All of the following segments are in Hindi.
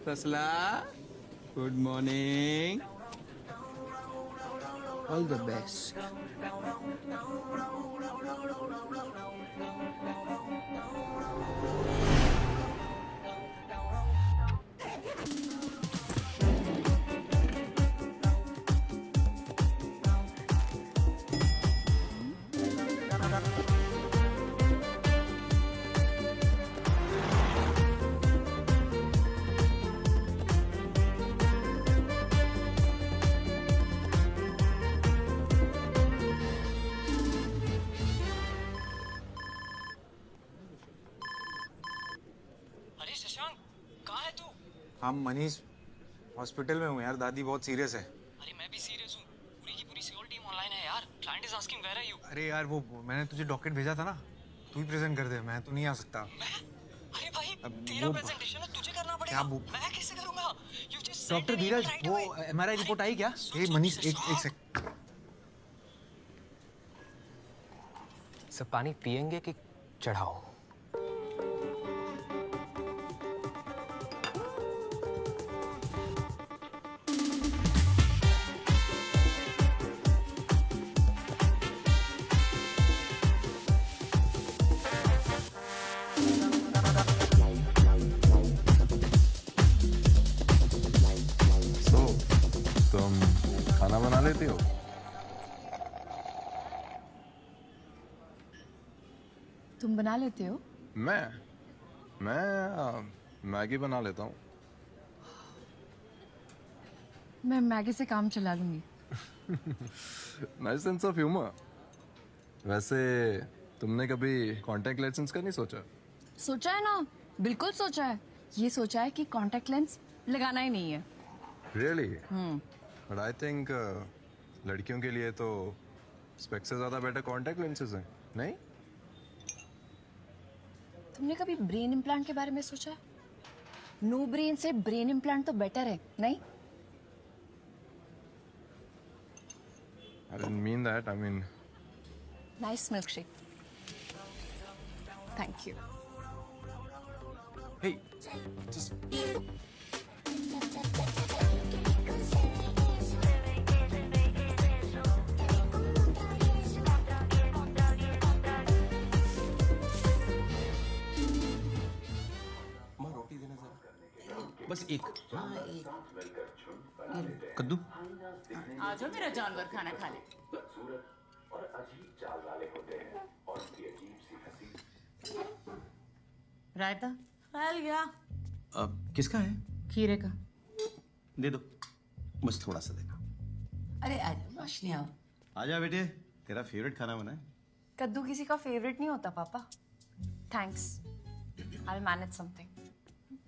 Rasala, good morning. All the best. अरे शशांक, कहाँ है तू? हाँ मनीष, हॉस्पिटल में हूँ यार. दादी बहुत सीरियस है. अरे मैं भी सीरियस हूँ. पूरी की पूरी सियोल टीम ऑनलाइन है यार. Client is asking where are you? अरे यार वो मैंने तुझे डॉक्यूमेंट भेजा था ना, तू ही प्रेजेंट कर दे. मैं तो नहीं आ सकता. मैं? अरे भाई, अब तेरा वो- प्रेजेंटेशन है, तुझे करना पड़ेगा. क्या वो- मैं कैसे करूँगा? You just send doctor an email Dheeraj, right वो away. एमआरआई रिपोर्ट आई क्या? सुन, ए सुन, मनीष, एक शशांक. सेकंड. सब पानी पिएंगे कि चढ़ाओ? तुम खाना बना लेती हो? तुम बना लेते हो? मैं मैगी बना लेता हूँ. मैं मैगी से काम चला लूंगी. Nice sense of humour. वैसे तुमने कभी कांटेक्ट लेंस का नहीं सोचा? सोचा है ना, बिल्कुल सोचा है. ये सोचा है कि कांटेक्ट लेंस लगाना ही नहीं है. रियली? बट आई थिंक लड़कियों के लिए तो स्पेक्स से ज्यादा बेटर कांटेक्ट लेंसेज हैं, नहीं? तुमने कभी ब्रेन इम्प्लांट के बारे में सोचा है? नो ब्रेन से ब्रेन इम्प्लांट तो बेटर है, नहीं? I didn't mean that. I mean nice milk shake. Thank you. Hey, just बस एक. कद्दू. आ जाओ मेरा जानवर खाना खा ले. रायता फैल गया. किसका है? खीरे का. दे दो, बस थोड़ा सा देना. अरे आ जाओ, रोशनी आओ. आजा बेटे, तेरा फेवरेट खाना बना है. कद्दू किसी का फेवरेट नहीं होता पापा. Thanks. I will manage something.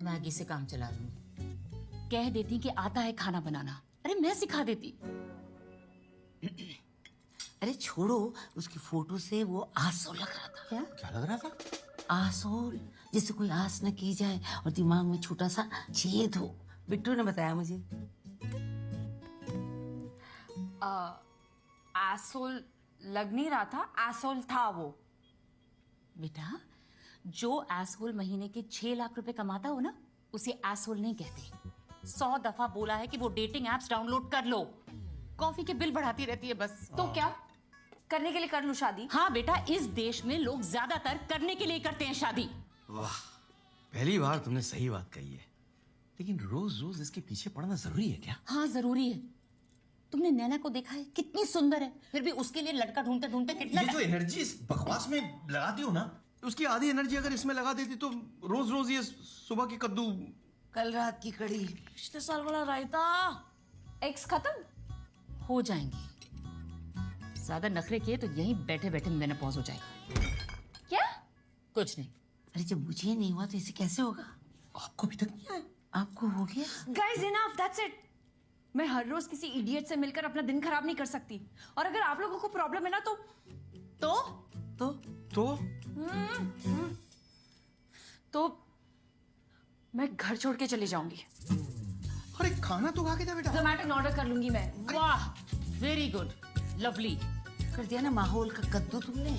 Maggi से काम चला लूंगी. कह देती कि आता है खाना बनाना. अरे मैं सिखा देती. अरे छोड़ो, उसकी फोटो से वो आसो लग रहा था. क्या? क्या लग रहा था? आसोल, जैसे कोई आस न की जाए और दिमाग में छोटा सा छेद हो. बिट्टू ने बताया मुझे. एसोल लग नहीं रहा था, एसोल था वो. बेटा, जो एसहोल महीने के 6 लाख रुपए कमाता हो ना, उसे एसहोल नहीं कहते. 100 दफा बोला है कि वो डेटिंग एप्स डाउनलोड कर लो. कॉफी के बिल बढ़ाती रहती है बस. तो क्या करने के लिए कर लूं शादी? हाँ बेटा, इस देश में लोग ज्यादातर करने के लिए करते हैं शादी. वाह, पहली बार तुमने सही बात कही है. लेकिन रोज रोज इसके पीछे पड़ना जरूरी है क्या? हाँ जरूरी है. तुमने नैना को देखा है, कितनी सुंदर है, फिर भी उसके लिए लड़का ढूंढते ढूंढते कितना ये जो एनर्जी इस बकवास में लगाती हो ना, उसकी आधी एनर्जी अगर इसमें लगा देती तो रोज रोज ये सुबह की कद्दू. कल रात की कड़ी. पिछले साल वाला रायता एक्स खत्म हो जाएंगे. ज्यादा नखरे किए तो यहीं बैठे बैठे मेनोपॉज हो जाएगा. क्या? कुछ नहीं. अरे जब मुझे नहीं हुआ तो इसे कैसे होगा? आपको अभी तक नहीं आया? आपको हो गया? Guys enough, that's it. मैं हर रोज किसी इडियट से मिलकर अपना दिन खराब नहीं कर सकती. और अगर आप लोगों को प्रॉब्लम है ना तो तो तो मैं घर छोड़ के चली जाऊंगी. अरे खाना तो खा के जा बेटा. जोमैटो में ऑर्डर कर लूंगी मैं. वाह, वेरी गुड, लवली. कर दिया ना माहौल का कद्दू तुमने.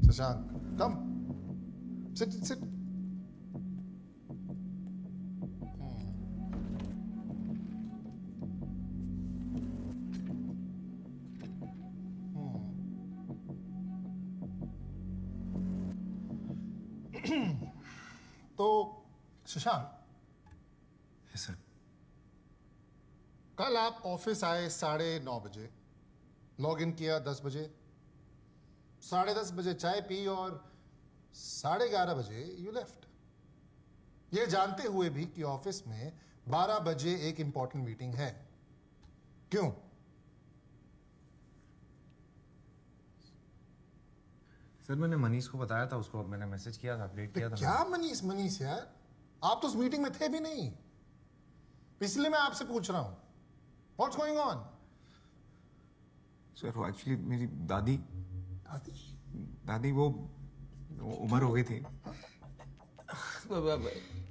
Shashank, come. Sit, sit. तो शशांक, यस सर। कल आप ऑफिस आए 9:30 बजे, लॉग इन किया 10 बजे, 10:30 बजे चाय पी और 11:30 बजे यू लेफ्ट, ये जानते हुए भी कि ऑफिस में 12 बजे एक इंपॉर्टेंट मीटिंग है। क्यों? सर मैंने मनीष को बताया था, उसको मैंने मैसेज किया था, अपडेट किया था। क्या मनीष मनीष यार, आप तो उस मीटिंग में थे भी नहीं, इसलिए मैं आपसे पूछ रहा हूं व्हाट्स गोइंग ऑन। सर वो एक्चुअली मेरी दादी वो उम्र हो गई थी।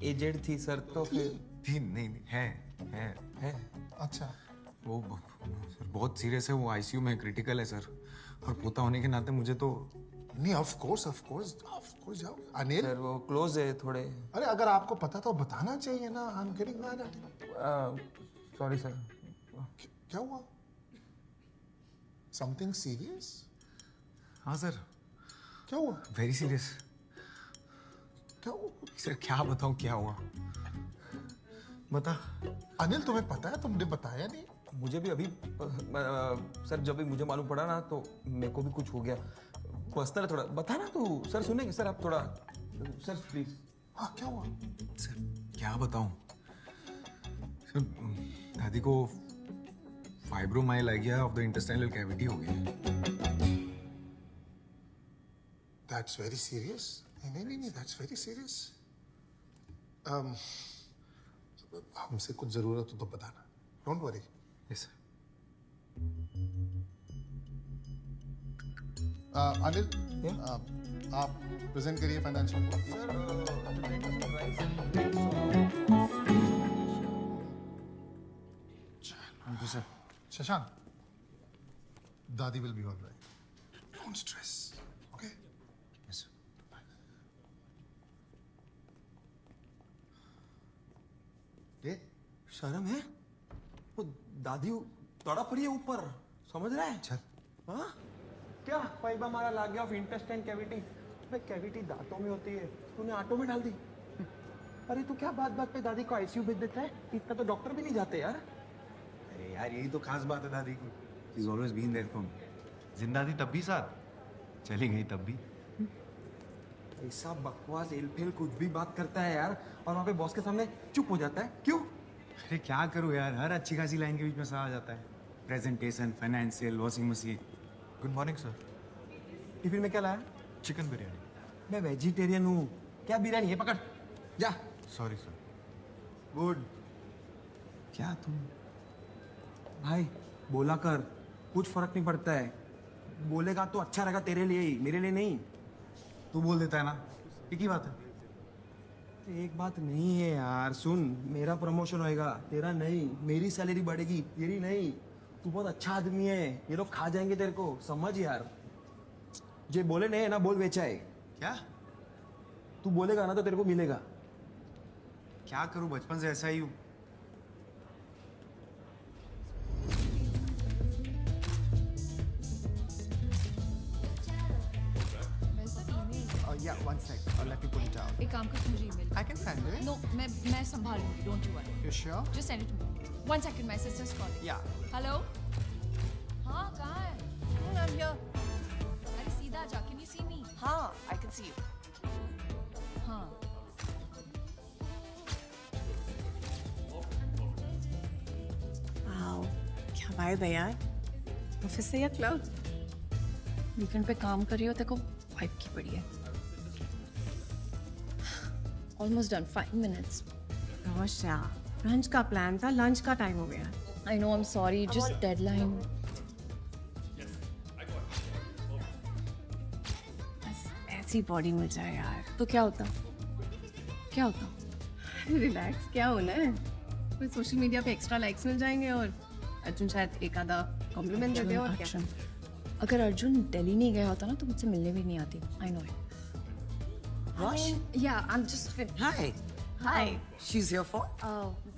एजेड थी सर, तो फिर थी नहीं है। अच्छा, वो सर बहुत सीरियस है, वो आईसीयू में क्रिटिकल है सर, और पोता होने के नाते मुझे तो नहीं, ऑफ कोर्स जाओ। अनिल सर वो क्लोज है थोड़े। अरे अगर आपको पता तो बताना चाहिए ना। I am getting mad at you. Sorry sir. क्या हुआ? Something serious? हाँ सर, क्या हुआ? Very serious. क्या हुआ? सर क्या बताऊँ क्या हुआ, बता। अनिल तुम्हें पता है, तुमने बताया नहीं। मुझे भी अभी सर जब भी मुझे मालूम पड़ा ना तो मेरे को भी कुछ हो गया, पर्सनल थोड़ा। बता ना तू। सर सुनेंगे सर आप थोड़ा, सर प्लीज। हाँ क्या हुआ? सर क्या बताऊं सर, दादी को fibromyalgia of the intestinal cavity हो गई। That's very serious. नहीं, दैट्स वेरी सीरियस। हमसे कुछ जरूरत हो तो बताना, don't worry. Yes sir. Anil, आप प्रेजेंट करिए financial thank you sir. Shashank, दादी will be alright, don't stress, okay? Yes sir. ये शर्म है, वो दादी तड़प रही है ऊपर, समझ रहा है? चल। हाँ क्या फाइबर हमारा लाग गया ऑफ इंटेस्टाइन कैविटी। अबे कैविटी दांतों में होती है, तूने आटो में डाल दी। अरे तू क्या बात बात पे दादी को आईसीयू भेज देता है, इतना तो डॉक्टर भी नहीं जाते यार। अरे यार यही तो खास बात है दादी की, she is always been there for me. जिंदा थी तब भी साथ, चली गई तब भी। ऐसा बकवास एलफेल कुछ भी बात करता है यार, और वहाँ पे बॉस के सामने चुप हो जाता है, क्यों? अरे क्या करूँ यार, हर अच्छी खासी लाइन के बीच में सा आ जाता है। Presentation, financial, washing machine. Good morning sir. Tiffin में क्या लाया? चिकन बिरयानी। मैं वेजिटेरियन हूँ, क्या बिरयानी है? पकड़ जा। Sorry sir. गुड। क्या तुम? भाई बोला कर, कुछ फर्क नहीं पड़ता है। बोलेगा तो अच्छा रहेगा तेरे लिए ही, मेरे लिए नहीं। तू बोल देता है ना, एक ही बात है। एक बात नहीं है यार, सुन, मेरा प्रमोशन होएगा, तेरा नहीं। मेरी सैलरी बढ़ेगी, तेरी नहीं। तू बहुत अच्छा आदमी है, ये लोग खा जाएंगे तेरे को, समझ यार। जे बोले नहीं है ना, बोल बेचा है। क्या तू बोलेगा ना तो तेरे को मिलेगा। क्या करूँ, बचपन से ऐसा ही हूँ। Yeah, one sec. Let me pull it out. एक काम कर, मुझे email. I can send it. नो, मैं संभालूंगी, don't you worry. You sure? Just send it to me. 1 second, my sister's calling. Yeah. Hello? हाँ, कहाँ है? I'm here. अरे सीधा जा, can you see me? हाँ, I can see you. हाँ। Wow, क्या वाइब है यार? ऑफिस से या क्लब? वीकेंड पे काम कर रही हो, तेरे को वाइब की पड़ी है। Almost done, 5 minutes. रोशा, लंच का प्लान था, लंच का टाइम हो गया। I know, I'm sorry, just deadline. बस ऐसी बॉडी मिल जाए यार। तो क्या होता? क्या होता? रिलैक्स, क्या होना है? फिर सोशल मीडिया पे एक्स्ट्रा लाइक्स मिल जाएंगे और अर्जुन शायद एक आधा कॉम्प्लीमेंट दे दे और क्या। अगर अर्जुन दिल्ली नहीं गया होता ना तो मुझसे मिलने भी नहीं आती। I know it. Rosh? Yeah, I'm just finished. Hi. Hi. She's here for?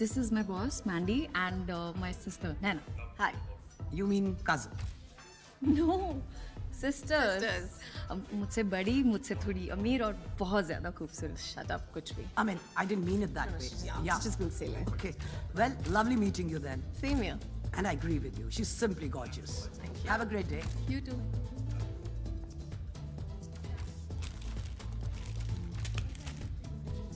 This is my boss, Mandy, and my sister, Nana. Hi. You mean cousin? No, sisters. मुझसे बड़ी, मुझसे थोड़ी अमीर और बहुत ज्यादा खूबसूरत। Shut up, कुछ भी। I mean, I didn't mean it that way. Yeah. Just gonna say that. Okay. Well, lovely meeting you then. Same here. And I agree with you. She's simply gorgeous. Thank you. Have a great day. You too.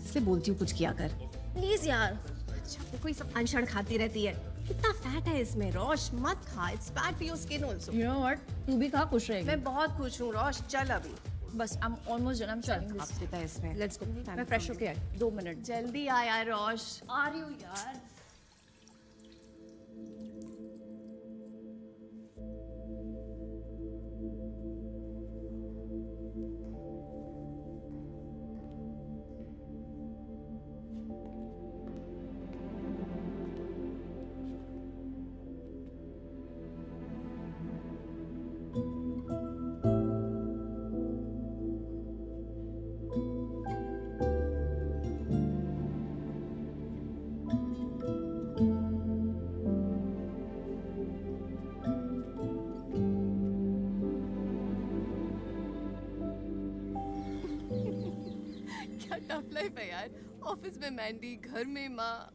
इसलिए बोलती हूँ कुछ किया कर। प्लीज यार, अच्छा कोई सब अनशन खाती रहती है। कितना फैट है इसमें। रोश मत खा, it's bad for your skin also. You know what? तू भी खा, खुश रहेगी। मैं बहुत खुश हूँ रोश, चल अभी। बस I'm almost done. I'm selling this. आप है इसमें। Let's go. मैं फ्रेश होके आई। 2 मिनट। जल्दी आ यार रोश। आ रही हूँ यार। क्या टफ लाइफ है यार। ऑफिस में मैंडी, घर में माँ।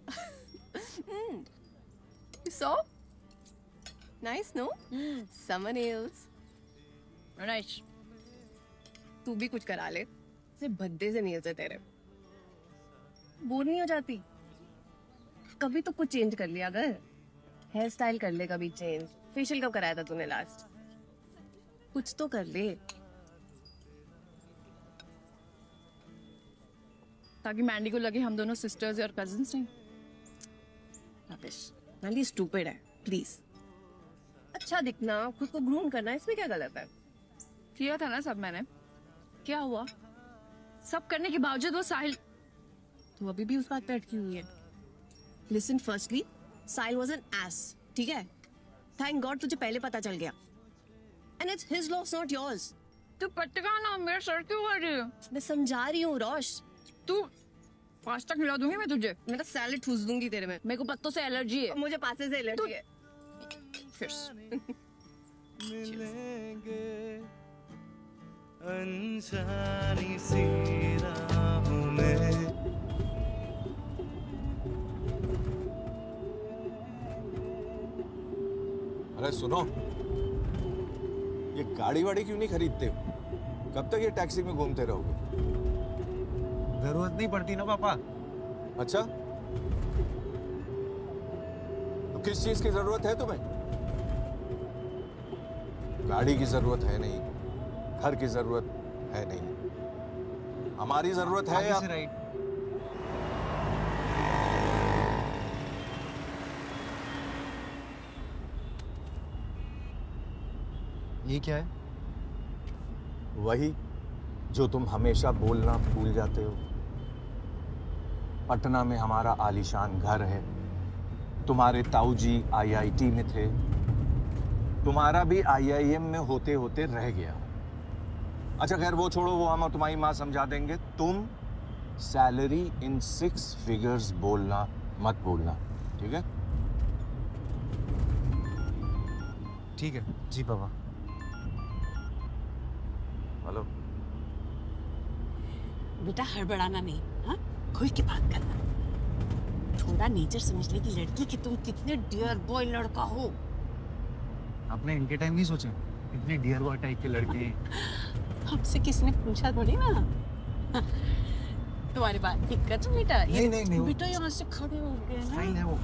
So nice no summer nails. Nice. तू भी कुछ करा ले। सिर्फ भद्दे से नेल्स है तेरे। बोर नहीं हो जाती? कभी तो कुछ चेंज कर लिया अगर। हेयर स्टाइल कर ले कभी चेंज। फेशियल कब कराया था तूने लास्ट? कुछ तो कर ले ताकि मैंडी को लगे हम दोनों सिस्टर्स और कजिन्स नहीं। रबिश, मैंडी स्टूपिड है प्लीज। अच्छा दिखना, खुद को ग्रूम करना, इसमें क्या गलत है? किया था ना सब मैंने। क्या हुआ? सब करने के बावजूद वो साहिल। तू अभी भी उस बात पे अटकी हुई है। Listen, firstly Sahil was an S, ठीक है? थैंक गॉड तुझे पहले पता चल गया। And it's his loss not yours. तू पटका ना, मेरा सर क्यों कर रही है? मैं समझा रही हूँ रोश। तू पास्ता खिला दूंगी मैं तुझे। मैं तो सैलेड ठूस दूंगी तेरे में। मेरे को पत्तों से एलर्जी है। मुझे पासे से एलर्जी है। मिलेंगे अनजानी सी राहों में। अरे सुनो, ये गाड़ी वाड़ी क्यों नहीं खरीदते हो? कब तक ये टैक्सी में घूमते रहोगे? जरूरत नहीं पड़ती ना पापा। अच्छा, तो किस चीज की जरूरत है तुम्हें? गाड़ी की जरूरत है नहीं, घर की जरूरत है नहीं, हमारी जरूरत है। आगे से राइट। ये क्या है? वही जो तुम हमेशा बोलना भूल जाते हो। पटना में हमारा आलीशान घर है। तुम्हारे ताऊजी आईआईटी में थे। तुम्हारा भी आईआईएम में होते होते रह गया। अच्छा खैर वो छोड़ो, वो हम और तुम्हारी माँ समझा देंगे। तुम सैलरी इन 6 फिगर्स बोलना मत भूलना, ठीक है? ठीक है जी पापा। हेलो बेटा हड़बड़ाना नहीं, हाँ? खुल के बात करना। थोड़ा नेचर समझने की लड़की कि तुम कितने डियर बॉय लड़का हो। आपने इनके टाइम नहीं सोचा? इतने डियर बॉय टाइप के लड़के। हमसे किसने पूछा थोड़ी ना। तुम्हारी बात दिक्कत है बेटा? नहीं बेटा यहाँ से खड़े हो गए ना। फाइन है वो।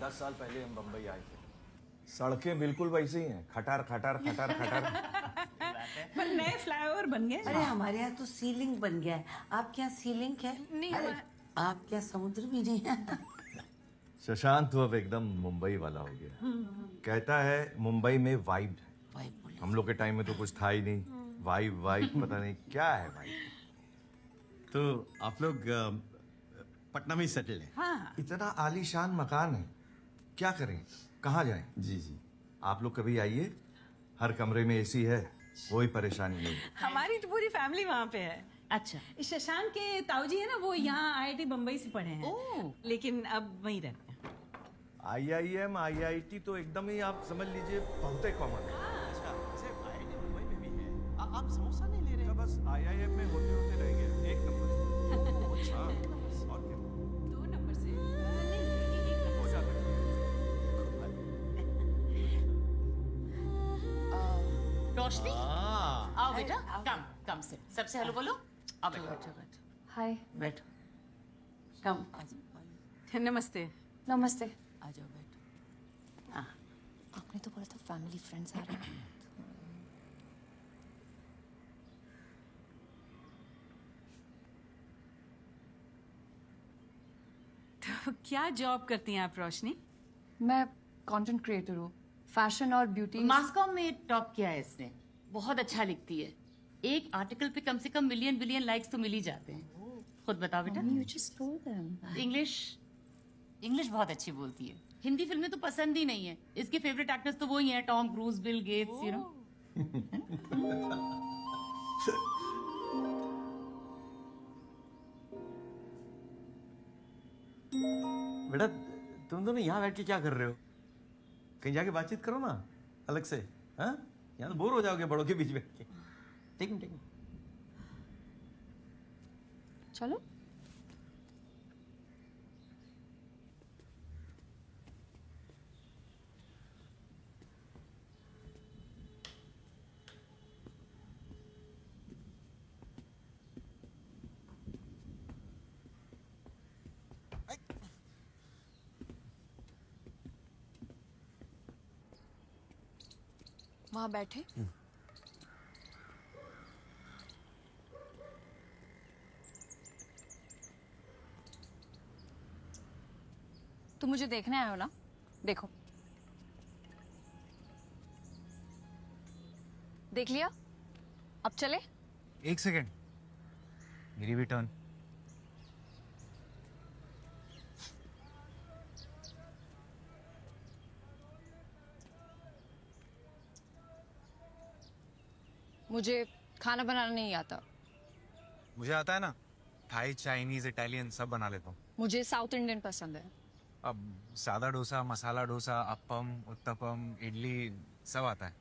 10 साल पहले हम बंबई आए थे। सड़कें बिल्कुल वैसी ही हैं, खटार खटार खटार खटार। पर नए फ्लाईओवर बन गए। अरे हमारे यहाँ तो सीलिंग बन गया है। आपके यहाँ सीलिंग है? नहीं। आपके यहाँ समुद्र भी नहीं है। शशांक तो अब एकदम मुंबई वाला हो गया। कहता है मुंबई में वाइब है। हम लोग के टाइम में तो कुछ था ही नहीं। वाइब पता नहीं क्या है भाई। तो आप लोग पटना में ही सेटल है। हाँ इतना आलीशान मकान है, क्या करें, कहाँ जाएं? जी जी। आप लोग कभी आइए, हर कमरे में एसी है, कोई परेशानी नहीं। हमारी तो पूरी फैमिली वहाँ पे है। अच्छा। शशांक के ताऊजी है ना, वो यहाँ आईआईटी बम्बई से पढ़े हैं, लेकिन अब वहीं रहते हैं। IIM IIT तो एकदम ही आप समझ लीजिए बहुत ही कॉमन है। आप समोसा नहीं ले रहे? बस IIM में होते होते रह गया, एक नंबर। अच्छा, और क्या? 2 नंबर से हो जाता है। रोशनी, आओ बेटा, कम कम से सबसे हेलो बोलो। आओ बेटा। हाय। बैठो। कम। नमस्ते। नमस्ते। आ जाओ बैठो। आपने तो बोला था फैमिली फ्रेंड्स आ रहे हैं। तो क्या जॉब करती हैं आप रोशनी? मैं कंटेंट क्रिएटर हूँ, फैशन और ब्यूटी। मास्कॉम में टॉप किया है इसने, बहुत अच्छा लिखती है। एक आर्टिकल पे कम से कम मिलियन बिलियन लाइक्स तो मिल ही जाते हैं। खुद बताओ बेटा। You just told them. English बहुत अच्छी बोलती है। हिंदी फिल्में तो पसंद ही नहीं है। इसके फेवरेट एक्टर्स तो वही हैं, Tom cruise, Bill Gates, you know. बेटा तुम दोनों यहाँ बैठ के क्या कर रहे हो? कहीं जाके बातचीत करो ना अलग से। हाँ, यहाँ तो बोर हो जाओगे बड़ों के बीच बैठ के। ठीक है। चलो। वहां बैठे। तुम मुझे देखने आए हो ना? देखो, देख लिया? अब चले? एक सेकेंड, मेरी भी टर्न। मुझे खाना बनाना नहीं आता। मुझे आता है ना, थाई, चाइनीज, इटालियन सब बना लेता हूँ। मुझे साउथ इंडियन पसंद है। अब सादा डोसा, मसाला डोसा, अप्पम, उत्तपम, इडली सब आता है।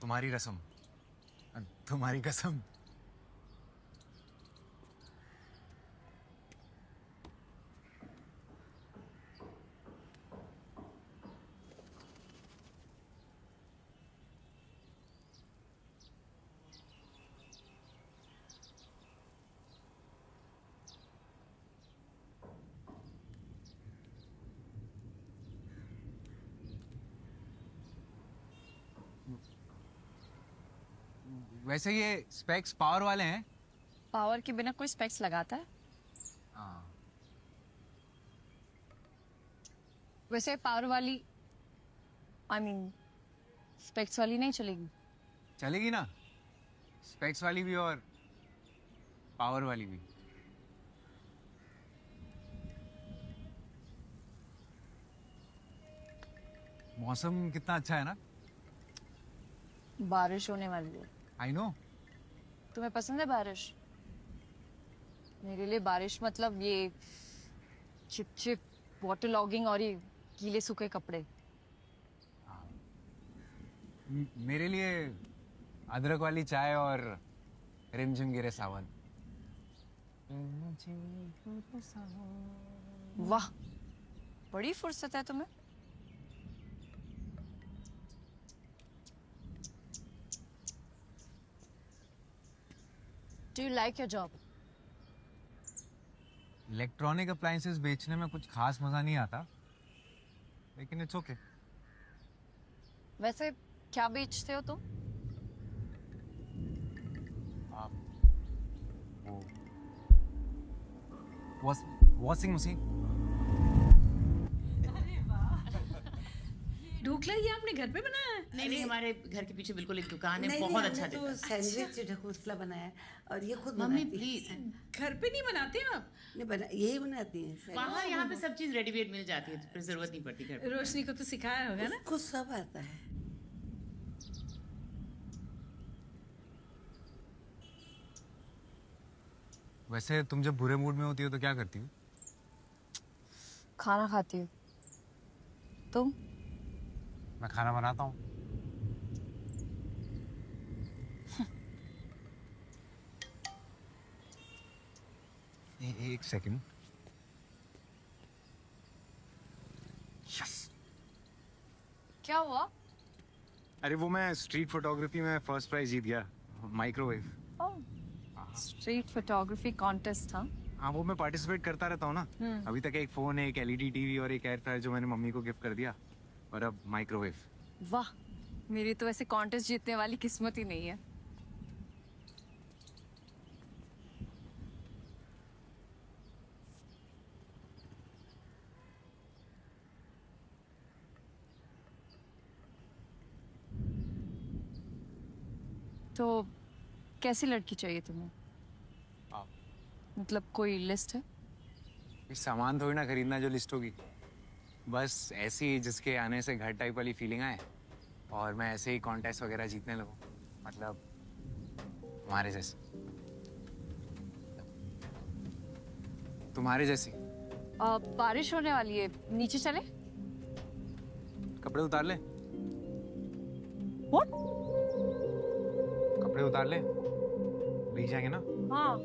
तुम्हारी रसम, तुम्हारी कसम। वैसे ये स्पेक्स पावर वाले हैं? पावर के बिना कोई स्पेक्स लगाता है? हाँ। वैसे पावर वाली, I mean, स्पेक्स वाली नहीं चलेगी? चलेगी ना, स्पेक्स वाली भी और पावर वाली भी। मौसम कितना अच्छा है ना? बारिश होने वाली है। I know. तुम्हें पसंद है बारिश? मेरे लिए बारिश मतलब ये चिप चिप वाटर लॉगिंग और ये गीले सूखे कपड़े। मेरे लिए अदरक वाली चाय और रिमझिम गिरे सावन। वाह, बड़ी फुर्सत है तुम्हें। Do you like your job? Electronic appliances बेचने में कुछ खास मजा नहीं आता, लेकिन इट्स ओके। वैसे क्या बेचते हो तुम? Washing machine. अरे वाह, ये ढोकला ये आपने घर पे बनाया है? नहीं नहीं, हमारे घर के पीछे बिल्कुल एक दुकान है, नहीं, बहुत नहीं, अच्छा हमने देता है। तो सैंडविच ढोकला बनाया है और ये खुद मम्मी बनाती प्लीज, है। घर पे नहीं बनाते आप? नहीं बना, यही बनाती हैं। बाहर यहाँ पे सब चीज रेडीमेड मिल जाती है, तो फिर जरूरत नहीं पड़ती घर पे। रोशनी को तो सिखाया होगा ना? कुछ सब आता है। वैसे तुम जब बुरे मूड में होती हो तो क्या करती हो? खाना खाती हूँ। तुम? मैं खाना बनाता हूँ। एक सेकंड। यस। क्या हुआ? अरे वो मैं स्ट्रीट फोटोग्राफी में फर्स्ट प्राइज जीत गया, माइक्रोवेव। स्ट्रीट फोटोग्राफी कॉन्टेस्ट था? हाँ, वो मैं पार्टिसिपेट करता रहता हूँ ना। अभी तक एक फोन, एक एलईडी टीवी और एक एयर फ्रायर जो मैंने मम्मी को गिफ्ट कर दिया, और अब माइक्रोवेव। वाह, मेरी तो वैसे कॉन्टेस्ट जीतने वाली किस्मत ही नहीं है। तो कैसी लड़की चाहिए तुम्हें? मतलब कोई लिस्ट है? ये सामान थोड़ी ना खरीदना जो लिस्ट होगी, बस ऐसी जिसके आने से घर टाइप वाली फीलिंग आए और मैं ऐसे ही कॉन्टेस्ट वगैरह जीतने लगूं। मतलब तुम्हारे जैसे। तुम्हारे जैसी। बारिश होने वाली है, नीचे चले? कपड़े उतार ले। What? कपड़े उतार ले, भीग जाएंगे ना। हाँ।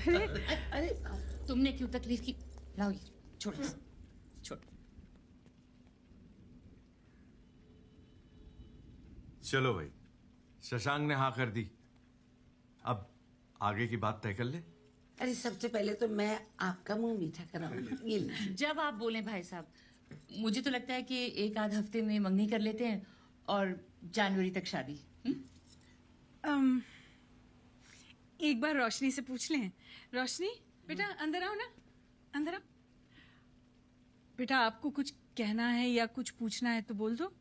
अरे तुमने क्यों तकलीफ की? लाओ ये, छोड़ छोड़। चलो भाई, शशांक ने हाँ कर दी, अब आगे की बात तय कर ले। अरे सबसे पहले तो मैं आपका मुंह मीठा कराऊंगी। ये लीजिए। जब आप बोले भाई साहब, मुझे तो लगता है कि एक आध हफ्ते में मंगनी कर लेते हैं और जनवरी तक शादी। एक बार रोशनी से पूछ लें। रोशनी बेटा अंदर आओ ना, अंदर आओ। बेटा आपको कुछ कहना है या कुछ पूछना है तो बोल दो,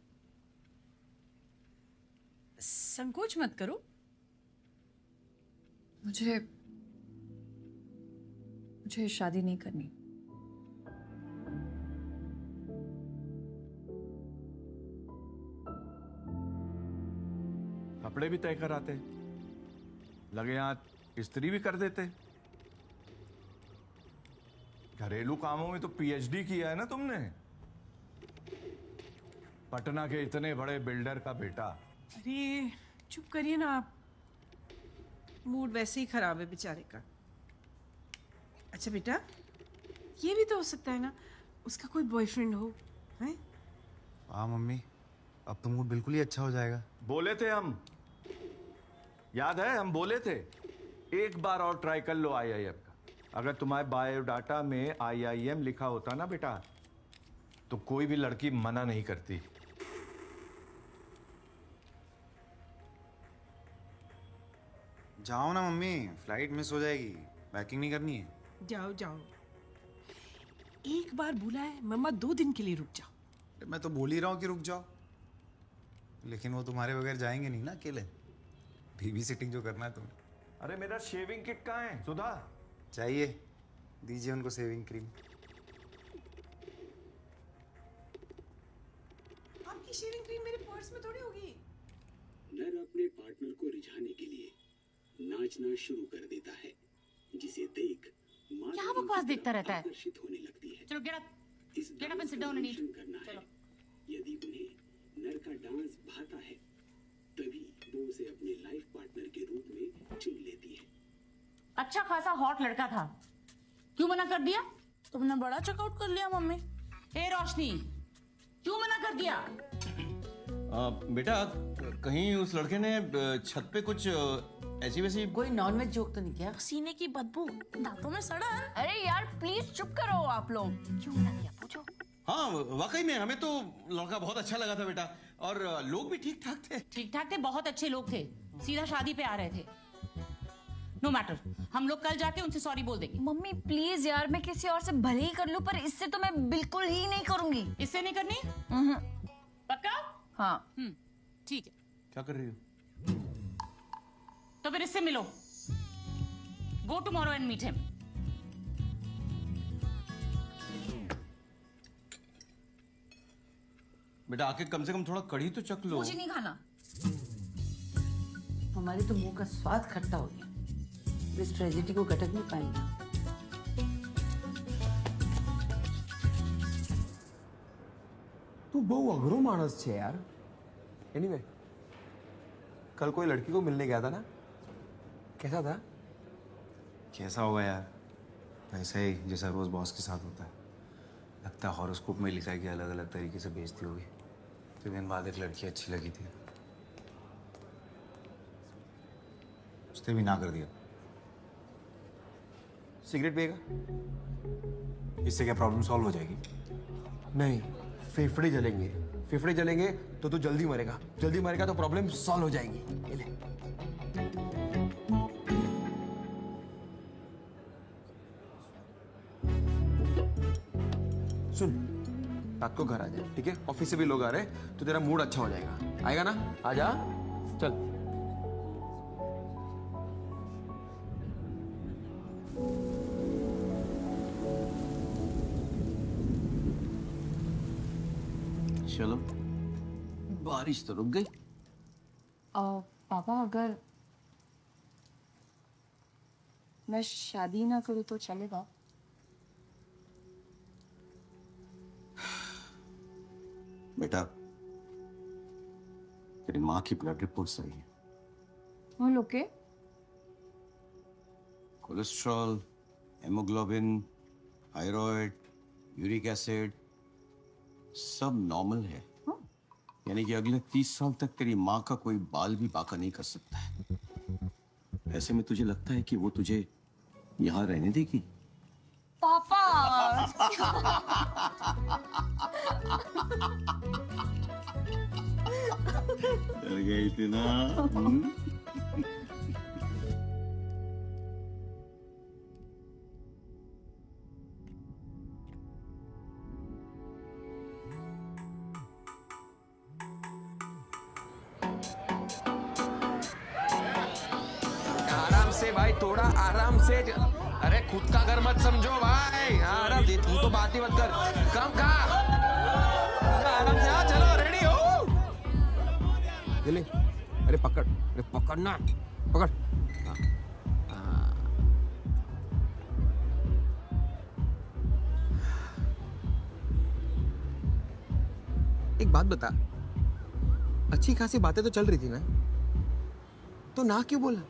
संकोच मत करो। मुझे शादी नहीं करनी। कपड़े भी तय कराते, लगे हाथ इस्त्री भी कर देते। घरेलू कामों में तो पीएचडी किया है ना तुमने। पटना के इतने बड़े बिल्डर का बेटा। अरे चुप करिए ना आप, मूड वैसे ही खराब है बेचारे का। अच्छा बेटा, ये भी तो हो सकता है ना उसका कोई बॉयफ्रेंड हो, हैं? हाँ मम्मी, अब तो मूड बिल्कुल ही अच्छा हो जाएगा। बोले थे हम, याद है हम बोले थे, एक बार और ट्राई कर लो आईआईएम का। अगर तुम्हारे बायोडाटा में आईआईएम लिखा होता ना बेटा, तो कोई भी लड़की मना नहीं करती। जाओ ना मम्मी, फ्लाइट मिस हो जाएगी, पैकिंग नहीं करनी है। जाओ जाओ, एक बार बुला है मम्मा, 2 दिन के लिए रुक जाओ। मैं तो बोल ही रहा हूँ कि रुक जाओ, लेकिन वो तुम्हारे बगैर जाएंगे नहीं ना अकेले। बेबी सिटिंग जो करना है तुम्हें। अरे मेरा शेविंग किट कहाँ है सुधा? चाहिए, दीजिए उनको सेविंग क्रीम। आपकी शेविंग क्रीम मेरे पर्स में थोड़ी होगी। नर अपने पार्टनर को रिझाने के लिए नाचना शुरू कर देता है, जिसे देख क्या बकवास देखता रहता है? आकर्षित होने लगती है। चलो get up and sit down and eat. करना है। यदि उन्हें नर का डांस भाता है, तभी वो उसे अपने लाइफ पार्टनर के रूप में चुन लेती है। अच्छा खासा हॉट लड़का था, क्यों मना कर दिया? तुमने बड़ा चेकआउट कर लिया मम्मी। हे रोशनी, क्यों मना कर दिया? बेटा कहीं उस लड़के ने छत पे कुछ ऐसी वैसी कोई नॉनवेज जोक तो नहीं किया? सीने की बदबू, दांतों में सड़न। अरे यार प्लीज चुप करो आप लोग। क्यों मना किया पूछो। हाँ वाकई में हमें तो लड़का बहुत अच्छा लगा था बेटा, और लोग भी ठीक ठाक थे। ठीक ठाक थे, बहुत अच्छे लोग थे, सीधा शादी पे आ रहे थे। नो मैटर, हम लोग कल जाके उनसे सॉरी बोल देंगे। मम्मी प्लीज यार, मैं किसी और से भले ही कर लूं, पर इससे तो मैं बिल्कुल ही नहीं करूंगी। इससे नहीं करनी? पक्का? हाँ। ठीक है। क्या कर रही हो? तो फिर इससे मिलो। Go tomorrow and meet him. बेटा आके कम से कम थोड़ा कढ़ी तो चख लो। मुझे नहीं खाना। हमारे तो मुंह का स्वाद खट्टा हो गया, इस ट्रेजेडी को घटक नहीं पाएंगे। तू बहु अघरो मानस छे यार। एनीवे, कल कोई लड़की को मिलने गया था ना, कैसा था? कैसा होगा यार, वैसा ही जैसा रोज बॉस के साथ होता है। लगता है हॉरोस्कोप में लिखा है कि अलग अलग तरीके से बेइज्जती होगी। 3 दिन बाद एक लड़की अच्छी लगी थी, उसने भी ना कर दिया। सिगरेट पिएगा? इससे क्या प्रॉब्लम सॉल्व हो जाएगी? नहीं, फेफड़े जलेंगे। फेफड़े जलेंगे तो तू जल्दी मरेगा। जल्दी मरेगा तो प्रॉब्लम सॉल्व हो जाएगी। ये ले। सुन, रात को घर आ जा, ठीक है? ऑफिस से भी लोग आ रहे हैं तो तेरा मूड अच्छा हो जाएगा। आएगा ना? आजा, चल। चलो, बारिश तो रुक गई। पापा अगर मैं शादी ना करूँ तो चलेगा? बेटा, तेरी माँ की ब्लड रिपोर्ट सही है। और okay? Cholesterol, haemoglobin, thyroid, uric acid सब नॉर्मल है। यानी कि अगले 30 साल तक तेरी माँ का कोई बाल भी बाका नहीं कर सकता है। ऐसे में तुझे लगता है कि वो तुझे यहाँ रहने देगी? पापा डर गई थी ना? आराम से भाई, थोड़ा आराम से। अरे खुद का घर मत समझो भाई। आराम से, तू तो बात ही मत कर। कम खा, आराम से। हाँ चलो, रेडी हो? दिल्ली, अरे पकड़, अरे पकड़ना, पकड़। हाँ, हाँ। एक बात बता, अच्छी खासी बातें तो चल रही थी ना, तो ना क्यों बोला?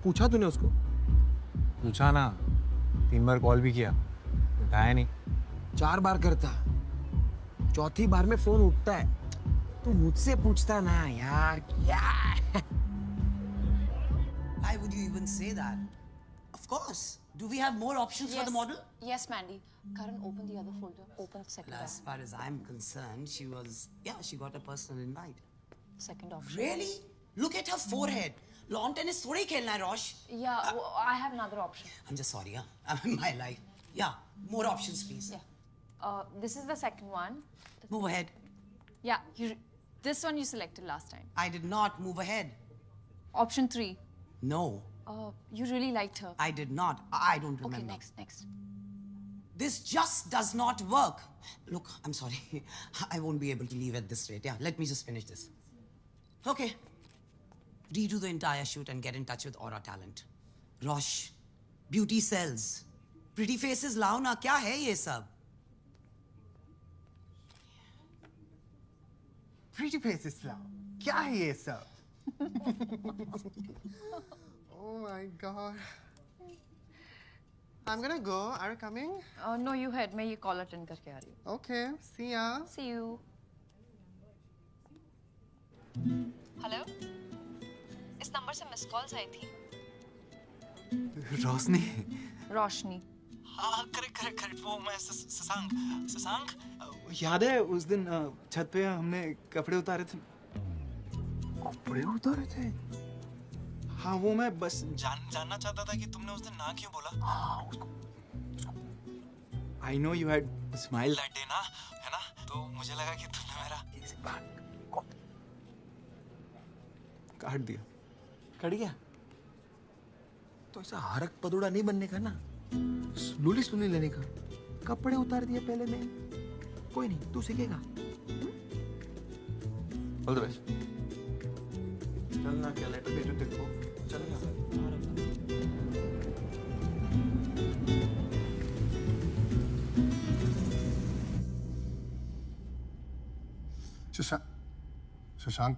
पूछा तूने उसको? पूछा ना, 3 बार कॉल भी किया, उठाया नहीं। 4 बार करता, चौथी बार में फोन उठता है। तू मुझसे पूछता ना यार, क्या? Why would you even say that? Of course. Do we have more options for the model? Yes, Mandy. Karan, open the other folder. Open the second As far as I'm concerned, she got a personal invite. second option. Really? Look at her forehead. Lawn tennis थोड़ी खेलना है, Rosh. Yeah, I have another option. I'm just sorry, huh? My life. Yeah, more options, please. Yeah. This is the second one. Move ahead. Yeah, this one you selected last time. I did not move ahead. Option 3. No. You really liked her. I did not. I don't remember. Okay, next. This just does not work. Look, I'm sorry. I won't be able to leave at this rate. Yeah, let me just finish this. Okay. Redo the entire shoot and get in touch with Aura Talent. Rosh, beauty sells. Pretty faces lao na, kya hai ye sab? Pretty faces lao. क्या है ये सब? Oh my god. I'm gonna go. Are you coming? No, you head. मैं ये call attend करके आ रही हूँ. Okay. See ya. See you. Hello? इस नंबर से मिस कॉल्स आई थी. रोशनी? रोशनी. हाँ, करेक्ट वो मैं शशांक याद है उस दिन छत पे हमने कपड़े उतारे थे? कपड़े उतारे थे? हाँ वो मैं बस जानना चाहता था कि तुमने उस दिन ना क्यों बोला। I know you had smile that day ना, है ना, तो मुझे लगा कि तुमने मेरा काट दिया। कट गया तो ऐसा हरक पदुड़ा नहीं बनने का ना, स्लोली लेने का। कपड़े उतार दिए पहले में, कोई नहीं, तू सीखेगा। All the best. चल ना, क्या लेटर भेजो तेरे को, चल ना। शशांक शशांक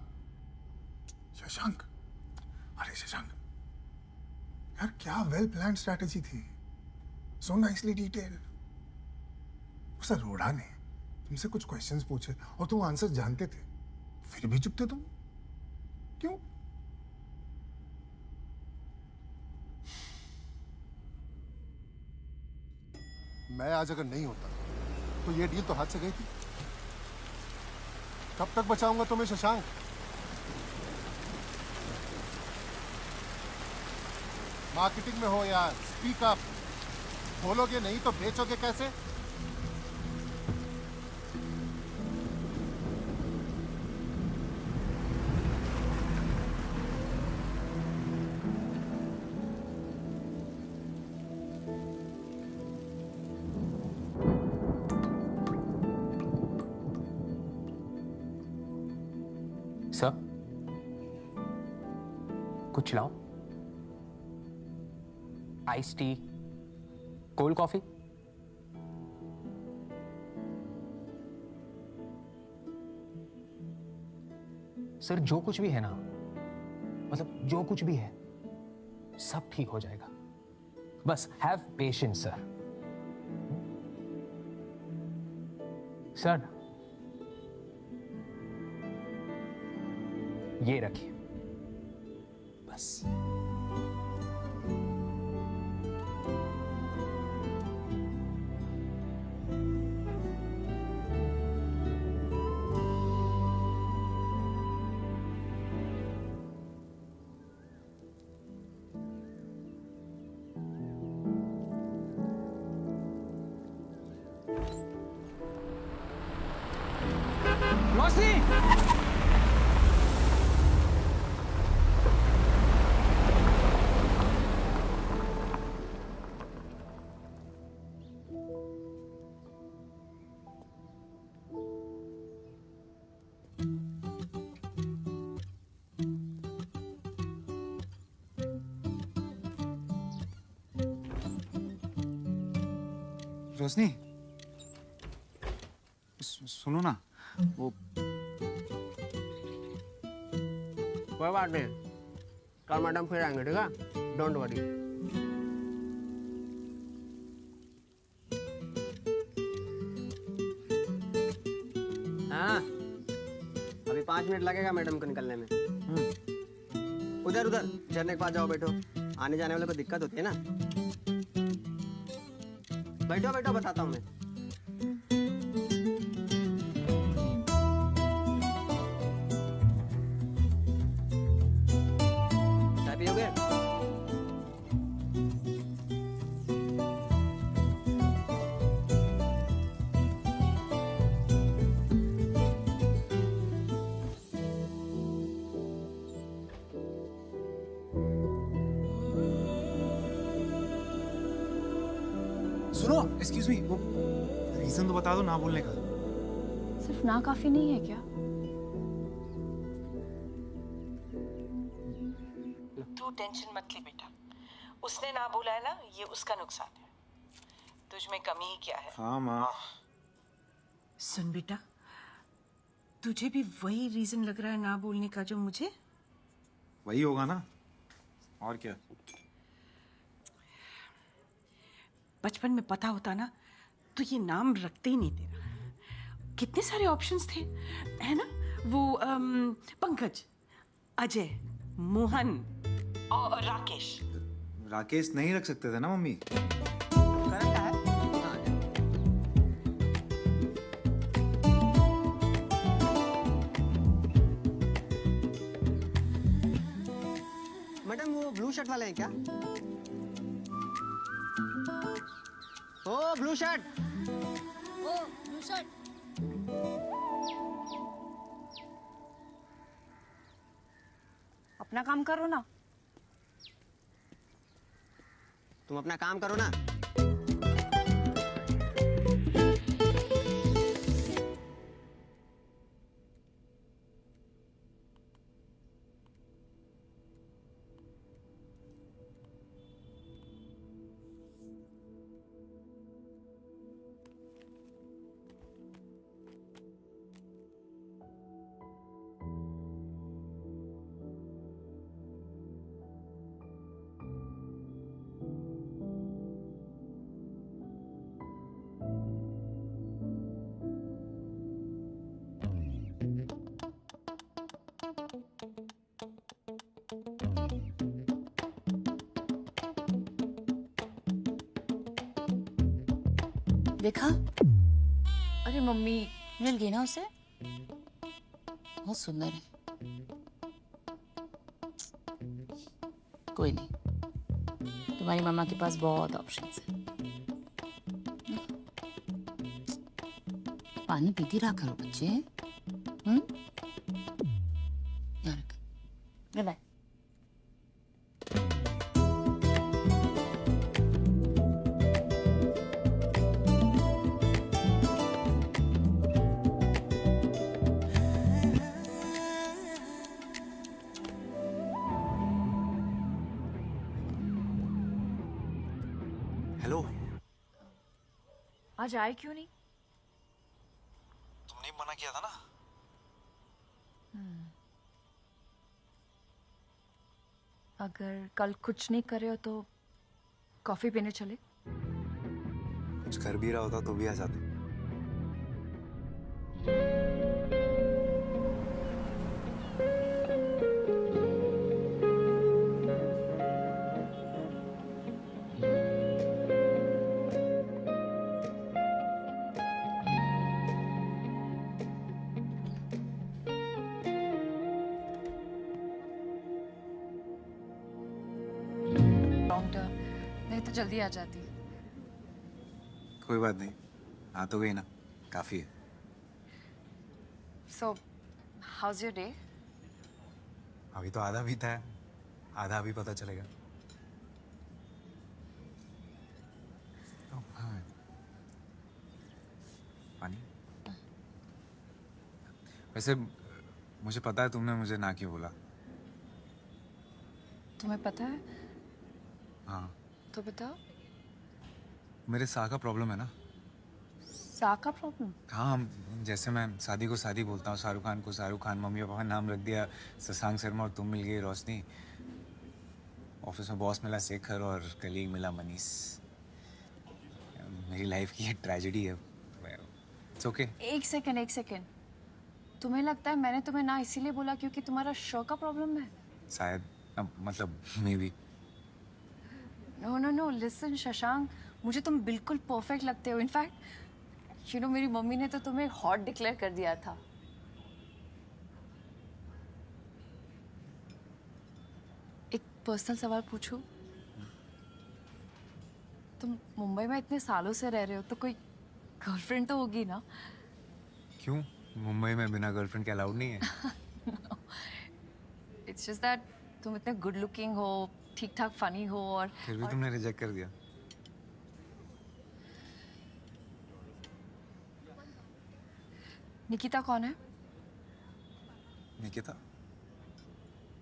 शशांक, अरे शशांक यार, क्या वेल प्लान स्ट्रैटेजी थी, सो नाइसली डिटेल्ड। उस रोड़ा ने तुमसे कुछ क्वेश्चंस पूछे और तुम आंसर जानते थे, फिर भी चुप थे तुम, क्यों? मैं आज अगर नहीं होता तो ये डील तो हाथ से गई थी। कब तक बचाऊंगा तुम्हें शशांक? मार्केटिंग में हो यार, स्पीक अप। बोलोगे नहीं तो बेचोगे कैसे? सर, कुछ लाओ। Ice tea, cold coffee. Sir, जो कुछ भी है ना, मतलब जो कुछ भी है सब ठीक हो जाएगा, बस हैव पेशेंस सर। सर, ये रखिए बस। रोशनी, रोशनी, सुनो ना, वो कोई बात नहीं, कल मैडम फिर आएंगे, ठीक है, डोंट वरी। हाँ, अभी 5 मिनट लगेगा मैडम को निकलने में। उधर उधर झरने के पास जाओ, बैठो, आने जाने वाले को दिक्कत होती है ना। बैठो बैठो, बताता हूँ मैं। चाय पियोगे? सुनो, एक्सक्यूज मी, वो रीजन तो बता दो ना बोलने का। सिर्फ ना काफी नहीं है क्या? तू टेंशन मत ले बेटा, उसने ना बोला है ना, ये उसका नुकसान है, तुझ में कमी ही क्या है। हाँ माँ। सुन बेटा, तुझे भी वही रीजन लग रहा है ना बोलने का जो मुझे? वही होगा ना, और क्या। बचपन में पता होता ना तो ये नाम रखते ही नहीं तेरा। कितने सारे ऑप्शंस थे, है ना, वो पंकज, अजय, मोहन और राकेश। राकेश नहीं रख सकते थे ना मम्मी? मैडम वो शर्ट वाले हैं क्या? ओ ब्लू शर्ट। ओ ब्लू शर्ट। अपना काम करो ना। तुम अपना काम करो ना। देखा? अरे मम्मी, मिल गई ना उसे? बहुत सुंदर है। कोई नहीं, तुम्हारी मम्मा के पास बहुत ऑप्शंस है। पानी पीती रहा करो बच्चे। यार बाय। हेलो। आज आए क्यों नहीं? तुमने मना किया था ना। अगर कल कुछ नहीं करे हो तो कॉफी पीने चले? कुछ कर भी रहा होता तो भी आ जाते। नहीं तो जल्दी आ जाती। कोई बात नहीं, आ तो गई ना, काफी है। So, how's your day? अभी तो आधा बीता है, आधा अभी पता चलेगा। हाँ। पानी? वैसे मुझे पता है तुमने मुझे ना क्यों बोला। तुम्हें पता है? हाँ। तो बताओ। मेरे साह का प्रॉब्लम है ना। साह का प्रॉब्लम? हाँ, जैसे मैं शादी को शादी बोलता हूँ, शाहरुख खान को शाहरुख खान, मम्मी पापा ने नाम रख दिया शशांक शर्मा, और तुम मिल गई रोशनी। ऑफिस में बॉस मिला शेखर और कलीग मिला मनीष। मेरी लाइफ की ये ट्रेजेडी है। It's okay. एक सेकंड। तुम्हें लगता है मैंने तुम्हें ना इसीलिए बोला क्योंकि तुम्हारा शो का प्रॉब्लम है? शायद, मतलब maybe. No listen Shashank, मुझे तुम बिल्कुल परफेक्ट लगते हो। इनफैक्ट मेरी मम्मी ने तो तुम्हें हॉट डिक्लेयर कर दिया था। एक पर्सनल सवाल पूछूं? तुम मुंबई में इतने सालों से रह रहे हो तो कोई गर्लफ्रेंड तो होगी ना? क्यों? मुंबई में बिना गर्लफ्रेंड के अलाउड नहीं है? इट्स जस्ट दैट तुम इतने गुड लुकिंग हो, ठीक ठाक फनी हो, और फिर भी तुमने रिजेक्ट कर दिया। निकिता कौन है? Nikita?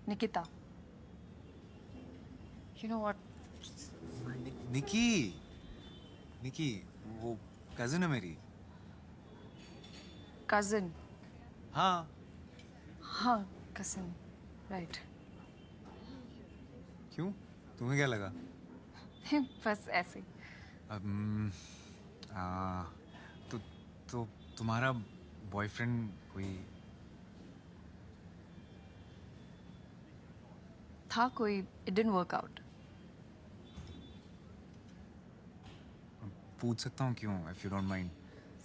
Nikita, you know what? निकी, वो कजिन है मेरी। कजिन? हाँ कजिन, राइट। क्यों? तुम्हें क्या लगा? बस ऐसे। तो तुम्हारा बॉयफ्रेंड कोई था? कोई? It didn't work out. पूछ सकता हूँ क्यों, इफ यू डोंट माइंड?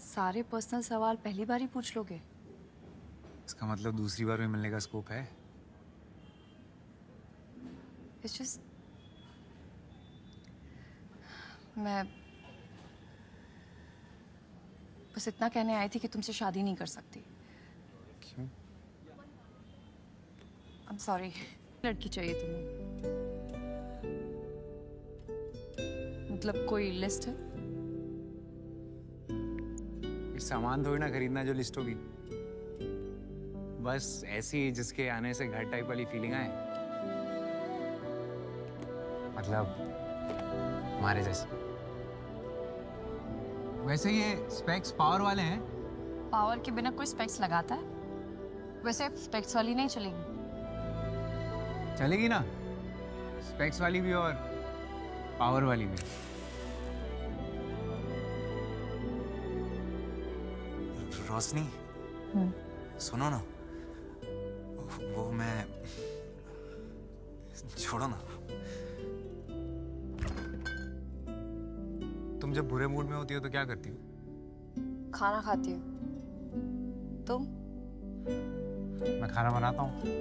सारे पर्सनल सवाल पहली बार ही पूछ लोगे? इसका मतलब दूसरी बार में मिलने का स्कोप है? इट्स जस्ट मैं बस इतना कहने आई थी कि तुमसे शादी नहीं कर सकती। क्यों? I'm sorry। लड़की चाहिए तुम्हें? मतलब कोई लिस्ट है? ये सामान थोड़ी ना खरीदना जो लिस्ट होगी। बस ऐसी जिसके आने से घर टाइप वाली फीलिंग आए। मतलब हमारे जैसे। वैसे ये स्पेक्स पावर वाले हैं। पावर के बिना कोई स्पेक्स लगाता है? वैसे स्पेक्स वाली नहीं चलेगी। चलेगी ना, स्पेक्स वाली भी और पावर वाली भी। रोशनी, सुनो ना, वो मैं, छोड़ो ना। तुम जब बुरे मूड में होती हो तो क्या करती हो? खाना खाती हूँ। तुम? मैं खाना बनाता हूँ।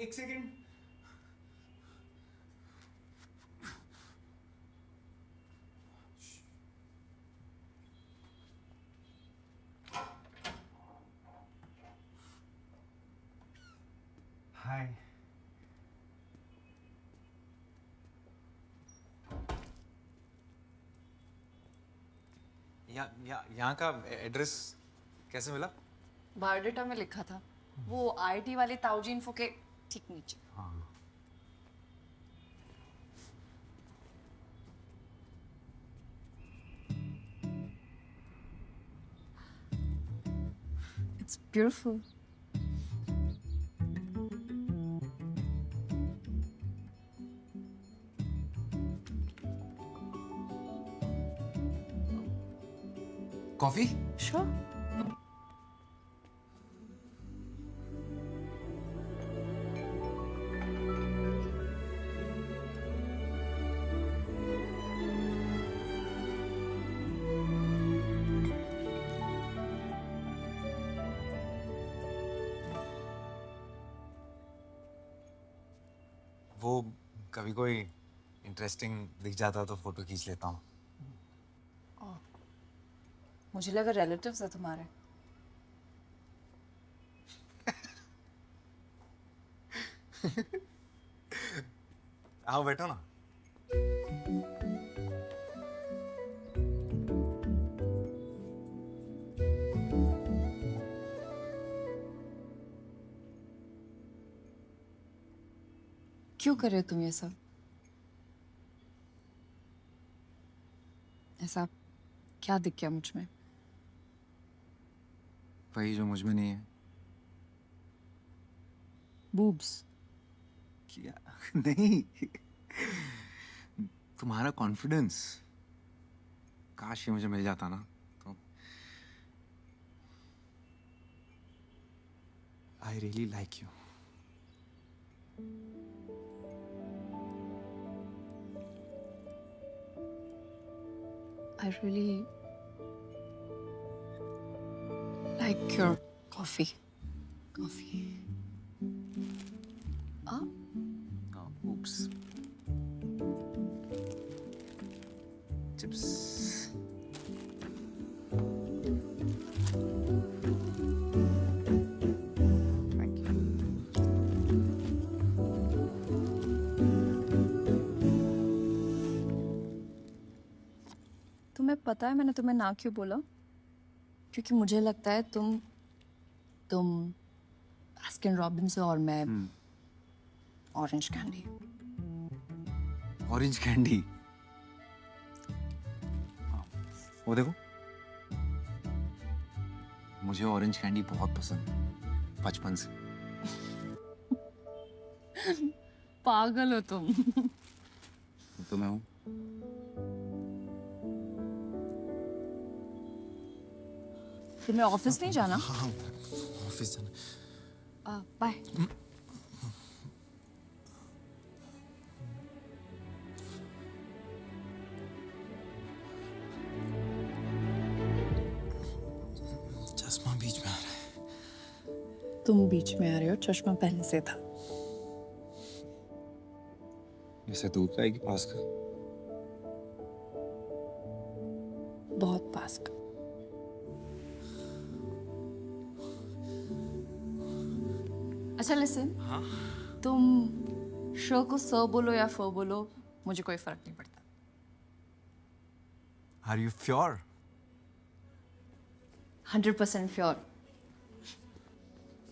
एक सेकेंड। हाय। यहाँ का एड्रेस कैसे मिला? बायोडाटा में लिखा था, वो आईटी वाले ताऊजी इन्फो के ठीक नीचे। हाँ। It's beautiful. कॉफी? Sure. वो कभी कोई इंटरेस्टिंग दिख जाता तो फोटो खींच लेता हूँ। मुझे लगा रिलेटिव्स है तुम्हारे। आओ बैठो ना। क्यों कर रहे हो तुम ये सब? ऐसा क्या दिख गया मुझ में? वही जो मुझ में नहीं है। बूब्स? क्या? नहीं, तुम्हारा कॉन्फिडेंस। काश ये मुझे मिल जाता ना तो। I really like you. I really like your coffee. Coffee. Ah? Oh, oops. Chips. Thank you. तुम्हें पता है मैंने तुम्हें ना क्यों बोला? क्योंकि मुझे लगता है तुम बास्किन रॉबिन्स और मैं ऑरेंज कैंडी। Orange candy? वो देखो, मुझे ऑरेंज कैंडी बहुत पसंद है बचपन से। पागल हो तुम। तो मैं हूँ। तुम्हें ऑफिस नहीं जाना? हाँ ऑफिस जाना। बाय। चश्मा बीच में आ रहा है। तुम बीच में आ रहे हो, चश्मा पहले से था। जैसे दूर का है कि पास का? बहुत पास का। अच्छा लिसन, हाँ? तुम श को स बोलो या फ बोलो, मुझे कोई फर्क नहीं पड़ता। Are you sure? 100% sure.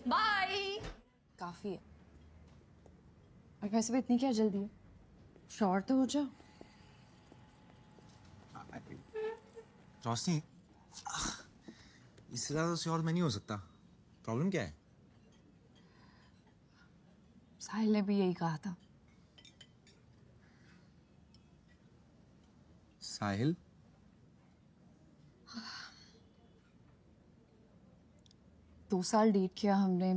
Bye. काफी है। और वैसे भी इतनी क्या जल्दी है? श्योर तो हो जाओ। रोशनी, इससे ज्यादा श्योर मैं नहीं हो सकता। प्रॉब्लम क्या है? साहिल ने भी यही कहा था। साहिल? दो साल डेट किया हमने,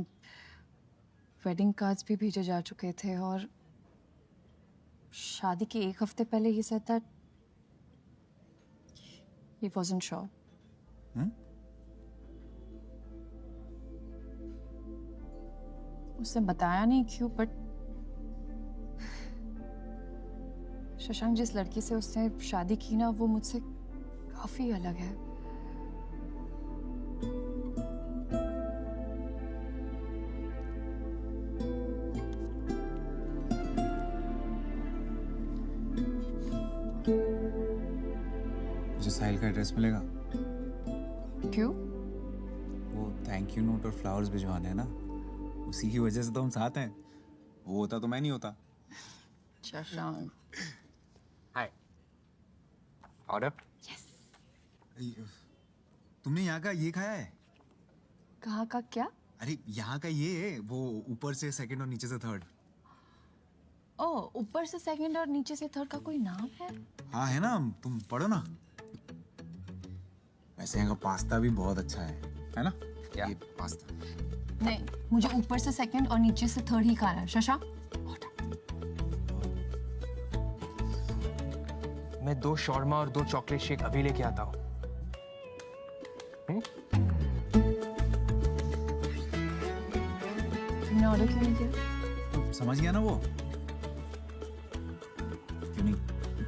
वेडिंग कार्ड्स भी भेजे जा चुके थे और शादी के एक हफ्ते पहले ही said that he wasn't sure. उसने बताया नहीं क्यों, बट शशांक जिस लड़की से उसने शादी की ना, वो मुझसे काफी अलग है। मुझे साहिल का एड्रेस मिलेगा? क्यों? वो थैंक यू नोट और फ्लावर्स भिजवाने हैं ना, उसी की वजह से तो हम साथ हैं। वो होता तो मैं नहीं होता। शशांक। हाय। ऑर्डर? यस। तुमने यहाँ का ये खाया है? कहाँ का क्या? अरे यहाँ का ये, वो ऊपर से सेकंड और नीचे से थर्ड। ओह, ऊपर से सेकंड और नीचे से थर्ड का कोई नाम है? हाँ है ना, तुम पढ़ो ना। वैसे यहाँ का पास्ता भी बहुत अच्छा है ना? क्या? ये पास्ता। नहीं, मुझे ऊपर से सेकंड और नीचे से थर्ड ही खाना है। शशांक? मैं 2 शॉर्मा और 2 चॉकलेट शेक अभी लेके आता हूँ। तुमने ऑर्डर क्यों नहीं किया? समझ गया ना वो? क्यों नहीं?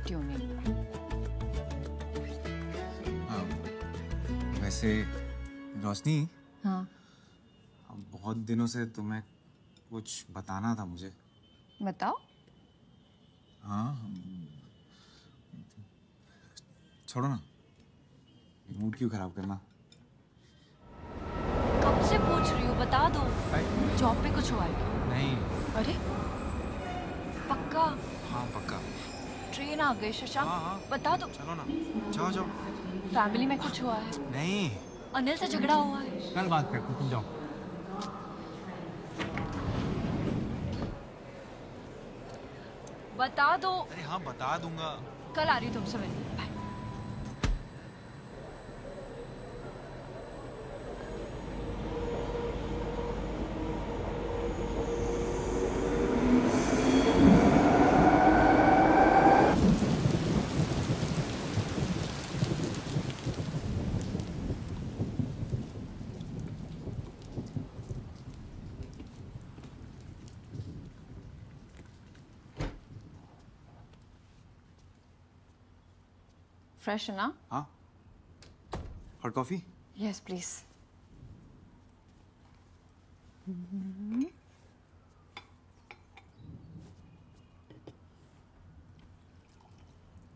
क्यों नहीं? वैसे रोशनी, हाँ। बहुत दिनों से तुम्हें कुछ बताना था मुझे। बताओ। हाँ, छोड़ो ना, मूड क्यों खराब करना। कब से पूछ रही हूँ, बता दो। जॉब पे कुछ हुआ है? नहीं। अरे पक्का? हाँ पक्का। ट्रेन आ गई शशांक। हाँ। बता दो। चलो ना, जाओ जाओ। फैमिली में कुछ हुआ है? नहीं। अनिल से झगड़ा हुआ है? कल बात करते हैं, तुम जाओ। बता दो। अरे हाँ बता दूंगा। कल आ रही हूँ तुमसे मिलने। बाय। फ्रेश है ना? हाँ। Hot coffee? Yes please.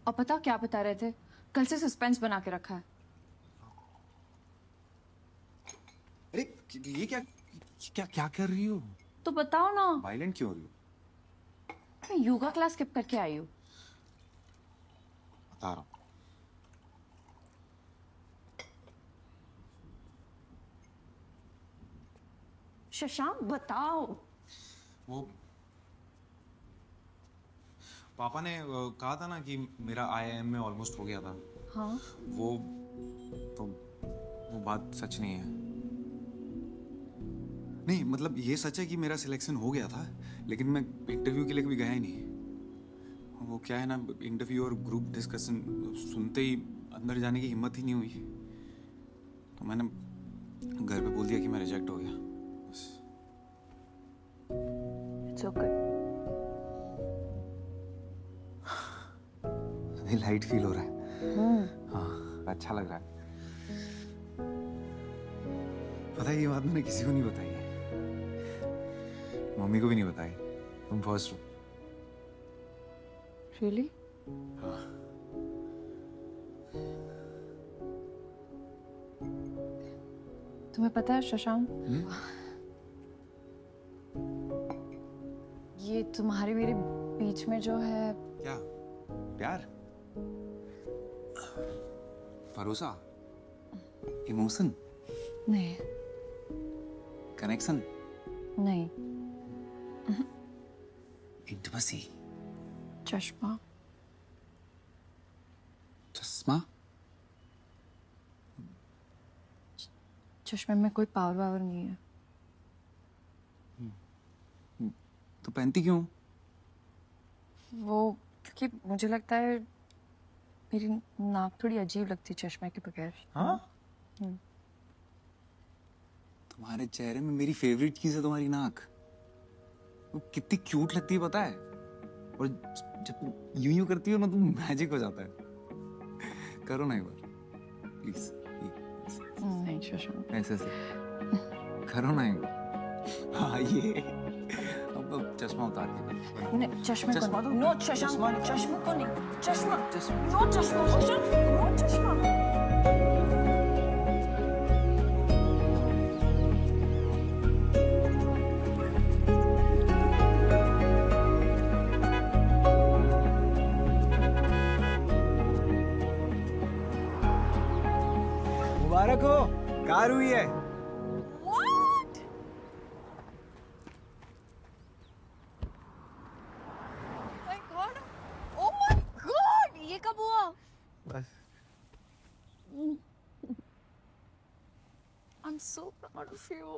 और पता क्या बता रहे थे? कल से सस्पेंस बना के रखा है। अरे ये क्या क्या क्या कर रही हो? तो बताओ ना। वायलेंट क्यों हो रही हो? मैं योगा क्लास स्किप करके आई हूँ। बता रहा हूँ। शशांक बताओ। वो पापा ने कहा था ना कि मेरा IIM में ऑलमोस्ट हो गया था। हाँ। वो बात सच नहीं है। नहीं मतलब ये सच है कि मेरा सिलेक्शन हो गया था, लेकिन मैं इंटरव्यू के लिए कभी गया ही नहीं। वो क्या है ना, इंटरव्यू और ग्रुप डिस्कशन सुनते ही अंदर जाने की हिम्मत ही नहीं हुई, तो मैंने घर पे बोल दिया कि मैं रिजेक्ट हो गया। बस। It's okay. अभी लाइट फील हो रहा है। हाँ, अच्छा लग रहा है। पता है ये बात मैंने किसी को नहीं बताई है, मम्मी को भी नहीं बताई। तुम फर्स्ट हो। Really? हाँ। तुम्हें पता है शशांक, ये तुम्हारे मेरे बीच में जो है क्या? प्यार? भरोसा? इमोशन? नहीं। कनेक्शन? नहीं। इंटिमेसी? चश्मा। चश्मा? चश्मे में कोई पावर वावर नहीं है। तो पहनती क्यों? वो क्योंकि मुझे लगता है मेरी नाक थोड़ी अजीब लगती है चश्मे के बगैर। हाँ? तुम्हारे चेहरे में मेरी फेवरेट चीज है तुम्हारी नाक। वो कितनी क्यूट लगती है पता है, और जब यूं यूं करती हो ना तुम मैजिक हो जाता है। करो ना एक बार प्लीज। नहीं शशांक। ऐसे ऐसे करो ना एक बार। हाँ ये अब चश्मा उतार के नहीं, चश्मे को चश्मा नहीं। तो- नो शशांक, चश्मे को नहीं। चश्मा नो चश्मा शशांक, नो चश्मा। मुबारक हो, कार हुई है। Oh my God! ये कब हुआ? बस I'm so proud of you.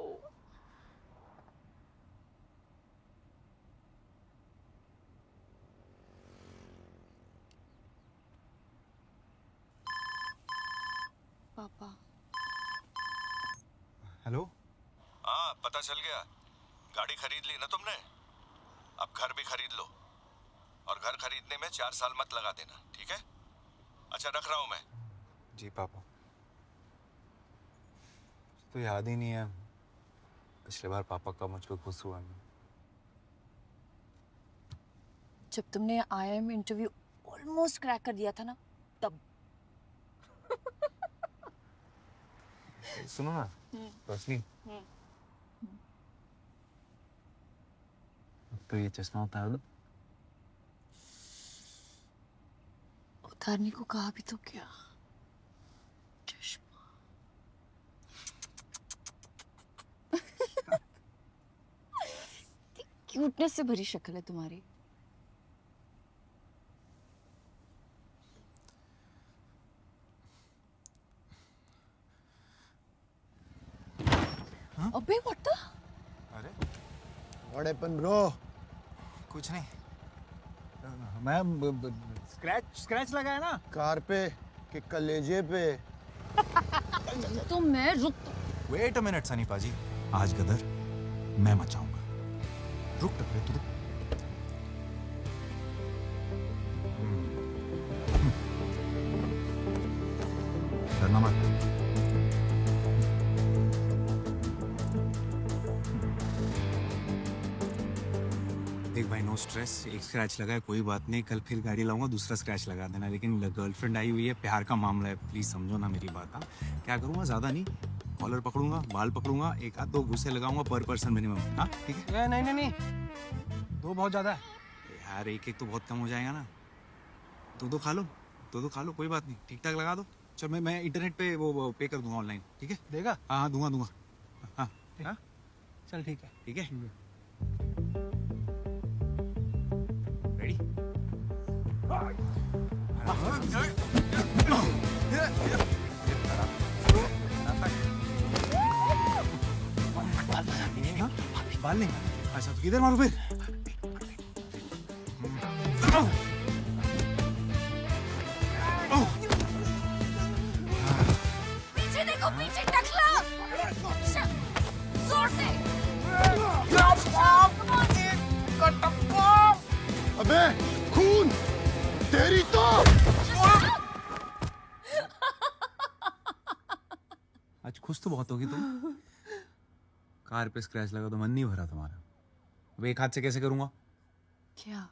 पापा। हेलो। हाँ पता चल गया, गाड़ी खरीद ली ना तुमने, अब घर भी खरीद लो, और घर खरीदने में 4 साल मत लगा देना, ठीक है? अच्छा रख रहा हूँ मैं। जी पापा। तो याद ही नहीं है पिछले बार पापा का मुझ पर खुश हुआ नहीं। जब तुमने IIM इंटरव्यू ऑलमोस्ट क्रैक कर दिया था ना, तब। सुनो ना रोशनी, तो ये चश्मा उतार दो। उतारने को कहा भी तो क्या? चश्मा। क्यूटनेस से भरी शक्ल है तुम्हारी। अबे व्हाट द? अरे व्हाट हैपेंड ब्रो? कुछ नहीं, मैं स्क्रैच लगा है ना कार पे कि कलेजे पे? तो मैं रुक। वेट अ मिनट सनी पाजी, आज गदर मैं मचाऊंगा। रुक टकरे तू रुक। डरना मत। देख भाई नो स्ट्रेस, एक स्क्रैच लगा है कोई बात नहीं, कल फिर गाड़ी लाऊंगा दूसरा स्क्रैच लगा देना, लेकिन गर्लफ्रेंड आई हुई है, प्यार का मामला है, प्लीज समझो ना मेरी बात। हाँ क्या करूंगा, ज्यादा नहीं, कॉलर पकड़ूंगा, बाल पकड़ूंगा, एक आध 2 घूसे लगाऊंगा पर पर्सन मिनिमम। हाँ ठीक है? नहीं 2 बहुत ज्यादा है यार, एक तो बहुत कम हो जाएगा ना, 2 खा लो, 2 खा लो, कोई बात नहीं, ठीक ठाक लगा दो। चल मैं इंटरनेट पे वो पे कर दूंगा ऑनलाइन, ठीक है? देगा? हाँ दूंगा। हाँ चल ठीक है रेडी बाल नहीं अच्छा तो किधर मारू फिर पीछे देखो पीछे टकला जोर से अबे खून तेरी तो आज खुश तो बहुत होगी तुम कार पे स्क्रैच लगा तो मन नहीं भरा तुम्हारा अब एक हाथ से कैसे करूंगा क्या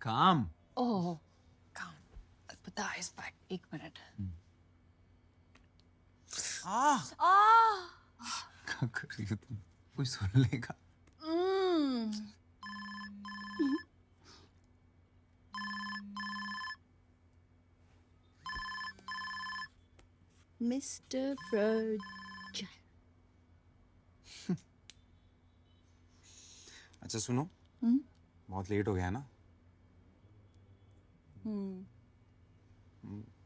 काम ओह काम पता है इस बैग एक मिनट क्या कर रही हो तुम कोई सुन लेगा मिस्टर फ्रॉड अच्छा सुनो बहुत लेट हो गया ना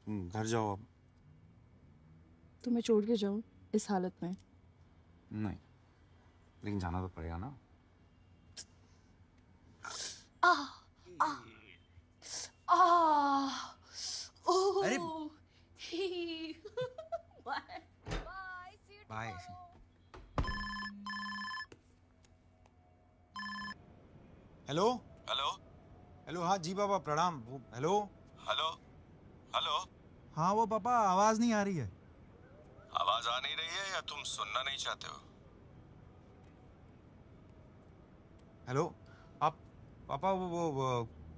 तुम घर जाओ अब तो मैं छोड़ के जाऊं इस हालत में नहीं लेकिन जाना तो पड़ेगा ना अरे बाय हेलो हेलो हेलो हाँ जी पापा प्रणाम हेलो हेलो हेलो हाँ वो पापा आवाज नहीं आ रही है आवाज आ नहीं रही है या तुम सुनना नहीं चाहते हो हेलो आप पापा वो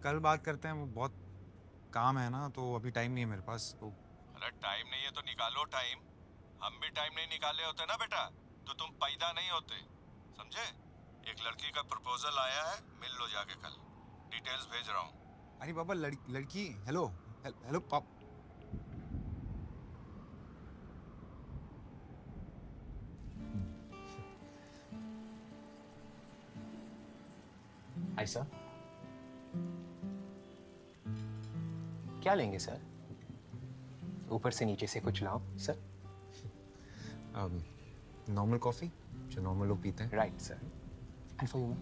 कल बात करते हैं वो बहुत काम है ना तो अभी टाइम नहीं है मेरे पास तो अरे टाइम नहीं है तो निकालो टाइम हम भी टाइम नहीं निकाले होते ना बेटा तो तुम पैदा नहीं होते समझे एक लड़की का प्रपोजल आया है मिल लो जाके कल डिटेल्स भेज रहा हूँ अरे पापा लड़की हेलो हेलो पापा ऐसा क्या लेंगे सर ऊपर से नीचे से कुछ लाओ सर नॉर्मल कॉफी जो नॉर्मल लोग पीते हैं right sir and for you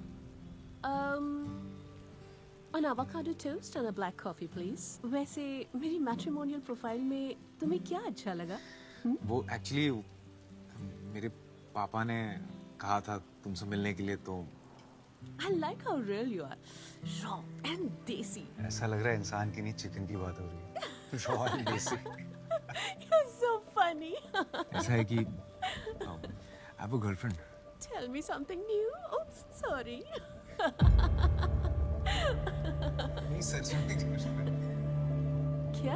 an avocado toast and a black coffee please वैसे मेरी मैट्रिमोनियल प्रोफाइल में तुम्हें क्या अच्छा लगा वो एक्चुअली मेरे पापा ने कहा था तुमसे मिलने के लिए तो I like how real you are raw and desi ऐसा लग रहा है इंसान की नहीं चिकन की बात हो रही है रॉ एंड देसी you're so funny ऐसा है कि I have a girlfriend tell me something new oops sorry नहीं सच में क्या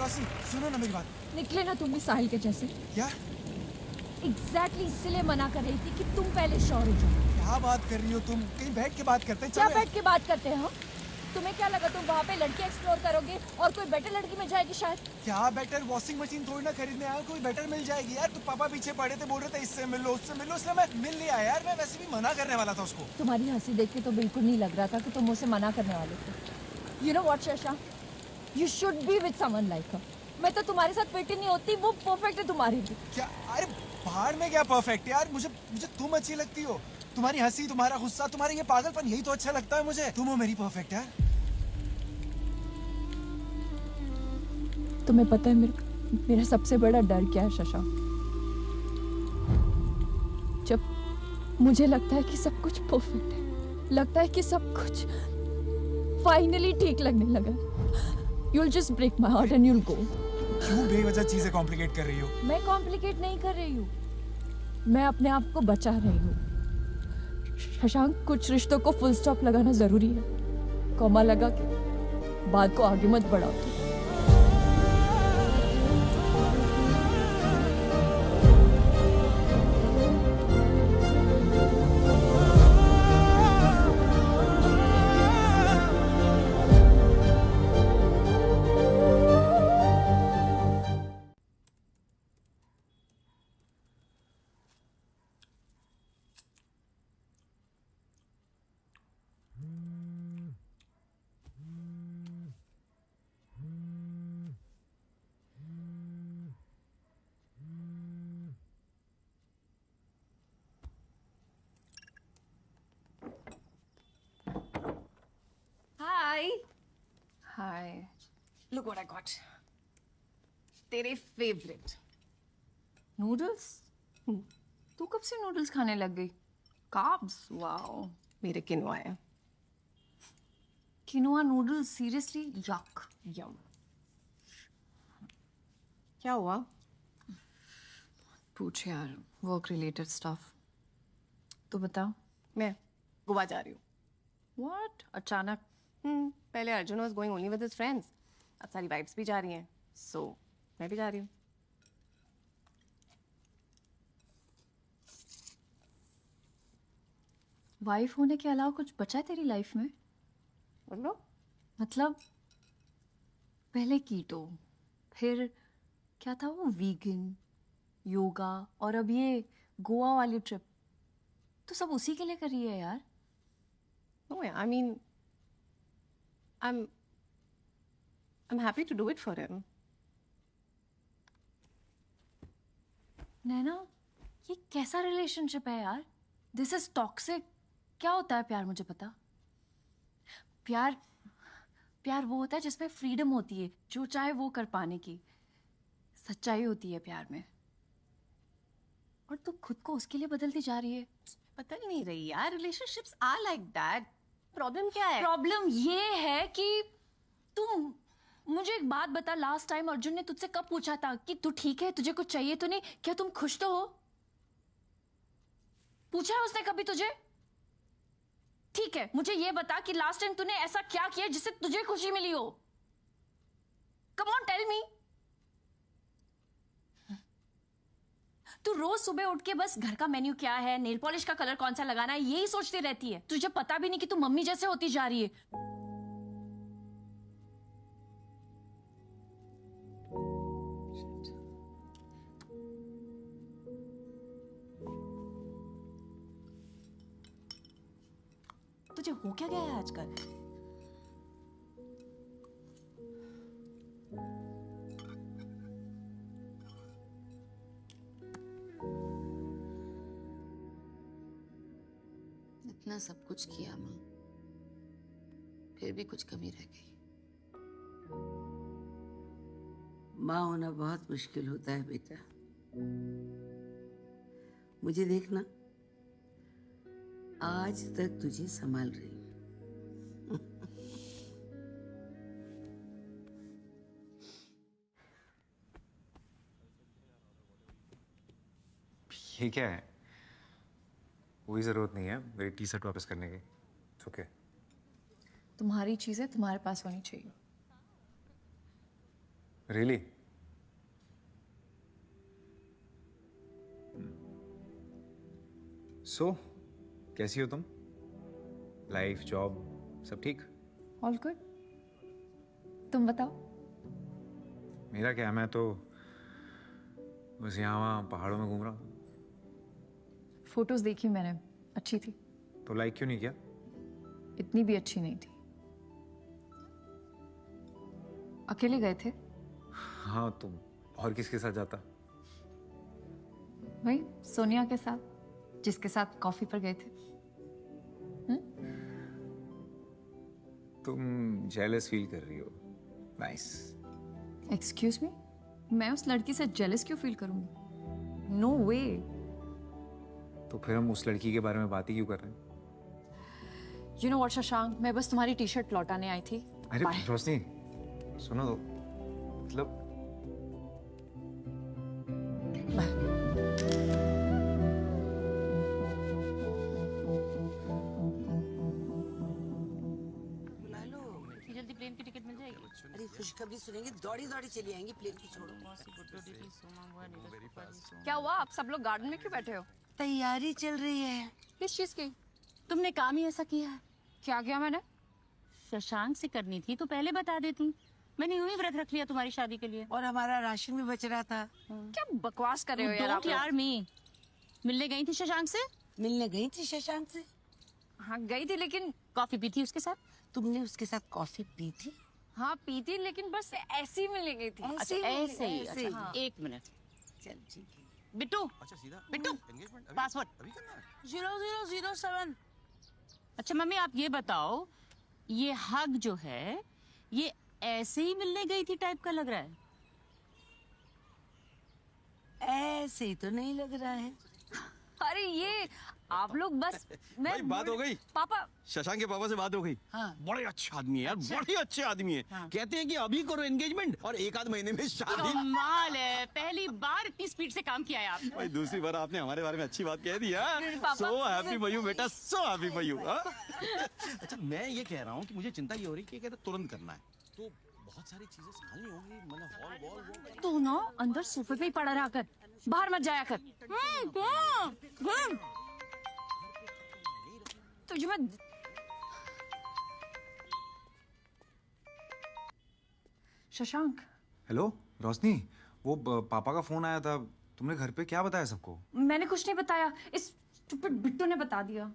रोशनी सुनो ना मेरी बात निकले ना तुम भी साहिल के जैसे क्या एग्जैक्टली इसलिए मना कर रही थी कि तुम पहले श्योर हो जाओ क्या बात कर रही हो तुम कहीं बैठ के बात करते हैं क्या बैठ के बात करते हैं तुम्हें क्या लगा तुम वहाँ पे लड़की एक्सप्लोर करोगे और कोई बेटर लड़की मिल जाएगी शायद क्या बेटर वॉशिंग मशीन थोड़ी ना खरीदने आया कोई बेटर मिल जाएगी यार तो पापा पीछे पड़े थे बोल रहे थे इससे मिल लो उससे मिल लो इसलिए मैं मिल नहीं आया यार मैं वैसे भी मना करने वाला था उसको तुम्हारी हंसी देख के तो बिल्कुल नहीं लग रहा था कि तुम उसे मना करने वाले थे you know what Shasha you should be with someone like her मैं तो तुम्हारे साथ फिट ही नहीं होती वो परफेक्ट है तुम्हारे लिए क्या अरे बाहर में क्या परफेक्ट यार मुझे तुम अच्छी लगती हो तुम्हारी हंसी तुम्हारा गुस्सा तुम्हारा ये पागलपन यही तो अच्छा लगता है मुझे तुम हो मेरी परफेक्ट यार तुम्हें पता है मेरा सबसे बड़ा डर क्या है शशा जब मुझे लगता है कि सब कुछ परफेक्ट है लगता है कि सब कुछ फाइनली ठीक लगने लगा you'll just break my heart and you'll go क्यों बेवजह चीजें कॉम्प्लिकेट कर रही हो मैं कॉम्प्लिकेट नहीं कर रही हूँ मैं अपने आप को बचा रही हूँ शशांक कुछ रिश्तों को फुल स्टॉप लगाना जरूरी है कॉमा लगा के बात को आगे मत बढ़ाओ तुम। Hi. Hi. Look what I got. तेरे फेवरेट नूडल्स? तू कब से नूडल्स खाने लग गई? कार्ब्स? वाओ। मेरे किनवा है। Quinoa noodles? सीरियसली? यक। यम। क्या हुआ? पूछ यार, वर्क रिलेटेड स्टफ। तो बता। मैं गोवा जा रही हूँ। व्हाट? अचानक? पहले Arjun was going only with his friends, अब सारी वाइफ्स भी जा रही हैं, सो मैं भी जा रही हूँ। वाइफ होने के अलावा कुछ बचा है तेरी लाइफ में? बोलो। मतलब पहले कीटो, फिर क्या था वो, वीगन, योगा, और अब ये गोवा वाली ट्रिप। तो सब उसी के लिए कर रही है यार। No, I mean, I'm happy to do it for him. नैना, ये कैसा रिलेशनशिप है यार? This is toxic. क्या होता है प्यार, मुझे पता। प्यार वो होता है जिसमें फ्रीडम होती है, जो चाहे वो कर पाने की। सच्चाई होती है प्यार में। और तू खुद को उसके लिए बदलती जा रही है। बदल नहीं रही यार, relationships are like that. Problem क्या है? प्रॉब्लम ये है कि तुम मुझे एक बात बता, लास्ट टाइम अर्जुन ने तुझसे कब पूछा था कि तू ठीक है, तुझे कुछ चाहिए तो नहीं, क्या तुम खुश तो हो? पूछा है उसने कभी तुझे? ठीक है, मुझे ये बता कि लास्ट टाइम तूने ऐसा क्या किया जिससे तुझे खुशी मिली हो? Come on tell me. तू रोज सुबह उठ के बस घर का मेन्यू क्या है, नेल पॉलिश का कलर कौन सा लगाना है, यही सोचती रहती है। तुझे पता भी नहीं कि तू मम्मी जैसे होती जा रही है। तुझे हो क्या गया है आजकल? इतना सब कुछ किया माँ, फिर भी कुछ कमी रह गई। माँ होना बहुत मुश्किल होता है बेटा। मुझे देखना, आज तक तुझे संभाल रही हूँ। ये क्या है? कोई जरूरत नहीं है मेरी टी शर्ट वापस करने की। ओके। तुम्हारी चीजें तुम्हारे पास होनी चाहिए। रियली? सो कैसी हो तुम? लाइफ, जॉब, सब ठीक? All good. तुम बताओ। मेरा क्या, मैं तो बस यहाँ वहाँ पहाड़ों में घूम रहा हूँ। फोटोज देखी मैंने, अच्छी थी। तो लाइक क्यों नहीं किया? इतनी भी अच्छी नहीं थी। अकेले गए थे? हाँ, तुम और किसके साथ जाता? वही सोनिया के साथ, जिसके साथ कॉफी पर गए थे। तुम जेलस फील कर रही हो। नाइस। एक्सक्यूज मी, मैं उस लड़की से जेलस क्यों फील करूंगी? नो वे। तो फिर हम उस लड़की के बारे में बात ही क्यों कर रहे हैं? यू नो व्हाट शशांक, मैं बस तुम्हारी टी शर्ट लौटाने आई थी। अरे Bye. रोशनी, सुनो तो, मतलब बुला लो। ट्रेन की टिकट मिल जाएगी? अरे खुशखबरी सुनेंगे दौड़ी दौड़ी चली आएंगी, प्लेन की छोड़ो। क्या हुआ, आप सब लोग गार्डन में क्यों बैठे हो? तैयारी चल रही है। किस चीज की? तुमने काम ही ऐसा किया है। क्या किया मैंने? शशांक से करनी थी तो पहले बता देती। मैंने यूं ही व्रत रख लिया तुम्हारी शादी के लिए। और हमारा राशन भी बच रहा था। क्या बकवास कर रहे हो यार आप डोंट यार मी। मिलने गई थी शशांक से? मिलने गई थी शशांक से? हाँ गई थी, लेकिन कॉफी पी थी उसके साथ? तुमने उसके साथ कॉफी पी थी? हाँ पी थी, लेकिन बस ऐसे ही मिलने गई थी। अच्छा ऐसे ही। अच्छा हाँ। एक मिनट। चल ठीक है। बिट्टू। अच्छा सीधा बिट्टू पासवर्ड अभी करना है? 0007। अच्छा मम्मी आप ये बताओ, ये हग जो है ये ऐसे ही मिलने गई थी टाइप का लग रहा है? ऐसे ही तो नहीं लग रहा है। अरे ये आप लोग बस भाई बात हो गई। पापा शशांक के पापा से बात हो गई। हाँ। बड़े अच्छे आदमी है यार, बड़े अच्छे आदमी है। हाँ। कहते हैं कि अभी करो एंगेजमेंट और 1 आध महीने में शादी। कमाल है, पहली बार इतनी स्पीड से काम किया है आपने। भाई दूसरी बार आपने हमारे बारे में अच्छी बात कह दी है। पापा। सो हैप्पी फॉर यू बेटा, सो हैप्पी फॉर यू। अच्छा मैं ये कह रहा हूँ कि मुझे चिंता ये हो रही है कि कहते तुरंत करना है तो बहुत सारी चीजें संभालनी होंगी, मतलब हॉल वॉल। तू ना अंदर सोफे पे ही पड़ा रहा कर, बाहर मत जाया कर। तुझे मैं शशांक। हेलो रोशनी, वो पापा का फोन आया था, तुमने घर पे क्या बताया सबको? मैंने कुछ नहीं बताया, इस स्टूपिड बिट्टू ने बता दिया।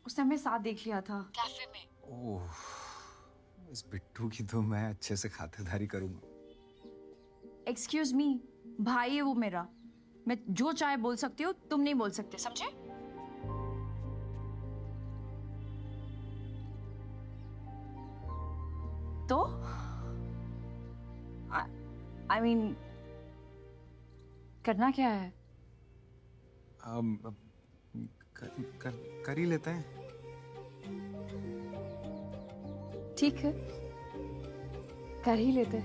उसने हमें साथ देख लिया था कैफे में। ओह, इस बिट्टू की तो मैं अच्छे से खातिरदारी करूंगा। एक्सक्यूज मी, भाई है वो मेरा, मैं जो चाहे बोल सकती हूँ, तुम नहीं बोल सकते, समझे? तो आई मीन करना क्या है? कर ही लेते हैं। ठीक है, कर ही लेते।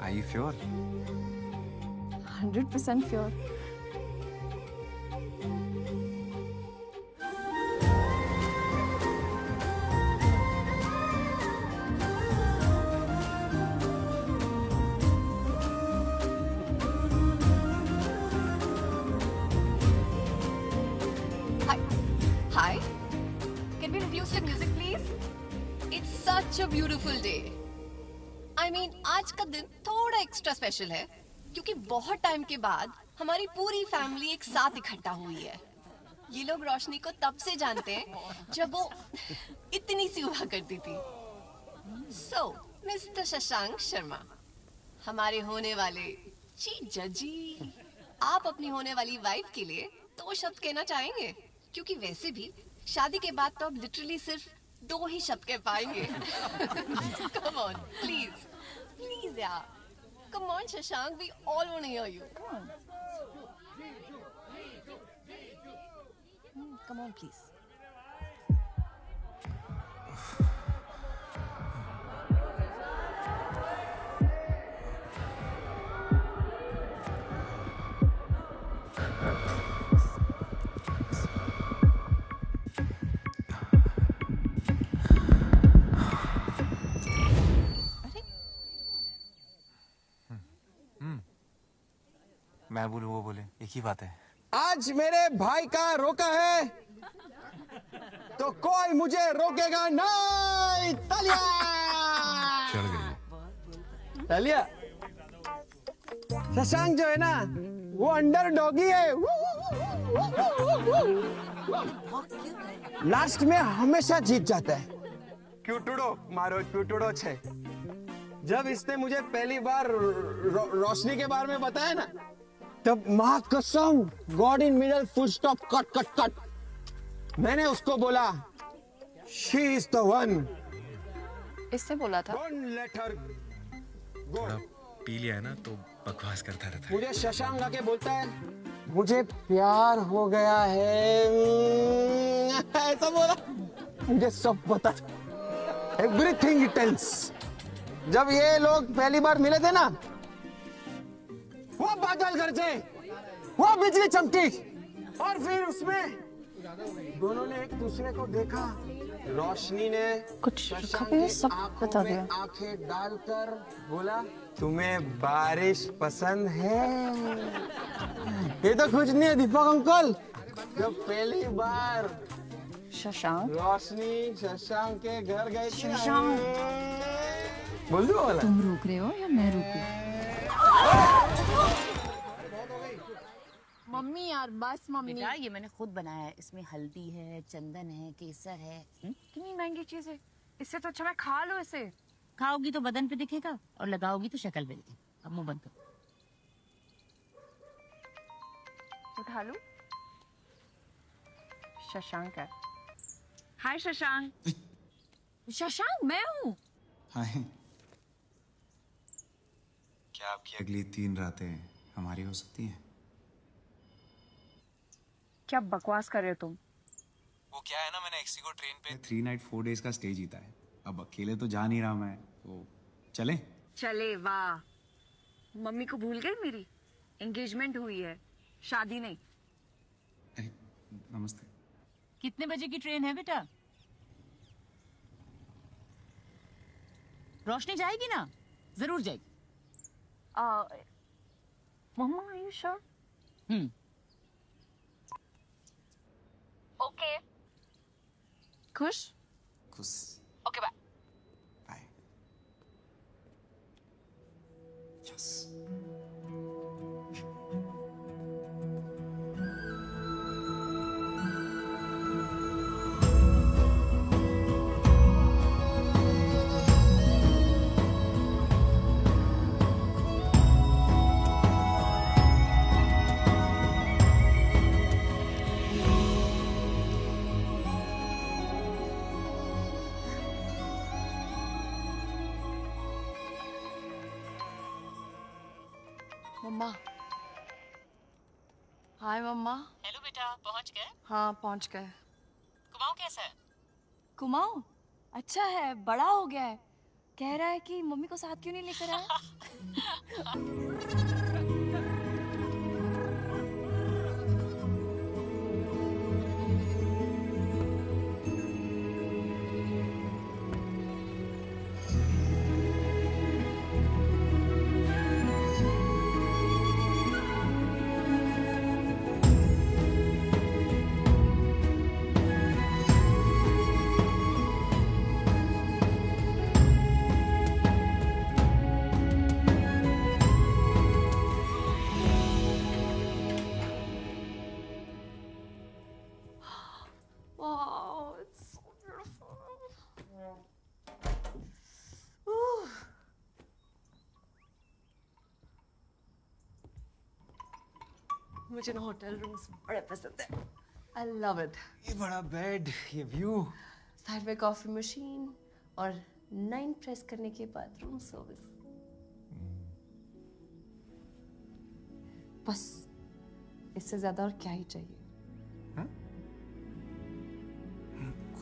Are you sure? 100% sure. Hi. Can we reduce the music, please? It's such a beautiful day. I mean, आज का दिन थोड़ा एक्स्ट्रा स्पेशल है क्योंकि बहुत टाइम के बाद हमारी पूरी फैमिली एक साथ इकट्ठा हुई है। ये लोग रोशनी को तब से जानते हैं जब वो इतनी सी हुआ करती थी। So, मिस्टर शशांक शर्मा, हमारे होने वाले जीजा जी, आप अपनी होने वाली वाइफ के लिए 2 शब्द कहना चाहेंगे? क्योंकि वैसे भी शादी के बाद तो आप लिटरली सिर्फ 2 ही शब्द कह पाएंगे। Come on, please, please यार, come on Shashank, we all want to hear you. Come on, please. मैं बोलूं वो बोले, एक ही बात है। आज मेरे भाई का रोका है तो कोई मुझे रोकेगा नहीं। तालिया चढ़ गई। तालिया। शशांक जो है ना, वो अंडर डॉगी है। लास्ट में हमेशा जीत जाता है। क्यूटुडो मारो, क्यूटुडो छे। जब इसने मुझे पहली बार रोशनी के बारे में बताया ना, तब माँ कसम, God in middle full stop cut cut cut, मैंने उसको बोला शी इज द वन। इससे बोला था? Don't let her go. P लिया है ना तो बकवास करता रहता है। मुझे शशांक आके बोलता है मुझे प्यार हो गया है, ऐसा बोला। मुझे सब पता था, एवरीथिंग ही टेल्स। जब ये लोग पहली बार मिले थे ना, वो बादल गरजे, वो बिजली चमकी, और फिर उसमें दोनों ने एक दूसरे को देखा रोशनी ने कुछ शशांक कभी के सब आंखों बता में दिया। आंखें डालकर बोला, तुम्हें बारिश पसंद है? ये तो कुछ नहीं है दीपक अंकल, जब पहली बार शशांक रोशनी शशांक के घर गई थी ना। शशांक। बोल दो वाला। तुम रुक रहे हो या मैं रुकूं? मम्मी यार बस मम्मी। बेटा ये मैंने खुद बनाया है, इसमें हल्दी है, चंदन है, केसर है। कितनी महंगी चीज है, इससे तो अच्छा मैं खा लो इसे। खाओगी तो बदन पे दिखेगा और लगाओगी तो शक्ल पे दिखेगा। अब मुंह बंद करो। उठा लूं? शशांक है। हाय शशांक। शशांक मैं हूँ। हाय। क्या आपकी अगली 3 रातें हमारी हो सकती हैं? क्या बकवास कर रहे हो तुम? वो क्या है ना, मैंने एक्सी को ट्रेन पे 3 नाइट 4 डेज का स्टे जीता है। अब अकेले तो जा नहीं रहा मैं, तो चले? चले वाह। मम्मी को भूल गई मेरी? एंगेजमेंट हुई है, शादी नहीं। नमस्ते। कितने बजे की ट्रेन है बेटा? रोशनी जाएगी ना? जरूर जाएगी। Mamma are you sure? Okay. खुश? खुश। Okay bye. Bye. Yes. Mamma. Hi mamma. Hello बेटा, पहुंच गए? हाँ पहुंच गए। कुमाऊं कैसा है? कुमाऊं अच्छा है, बड़ा हो गया है। कह रहा है कि मम्मी को साथ क्यों नहीं लेकर आया? Wow, it's so beautiful. Ooh. मुझे ना होटल रूम्स बड़े पसंद है। I love it. ये बड़ा बेड, ये व्यू। साइड में कॉफी मशीन और 9 प्रेस करने के बाद रूम सर्विस। बस इससे ज्यादा और क्या ही चाहिए?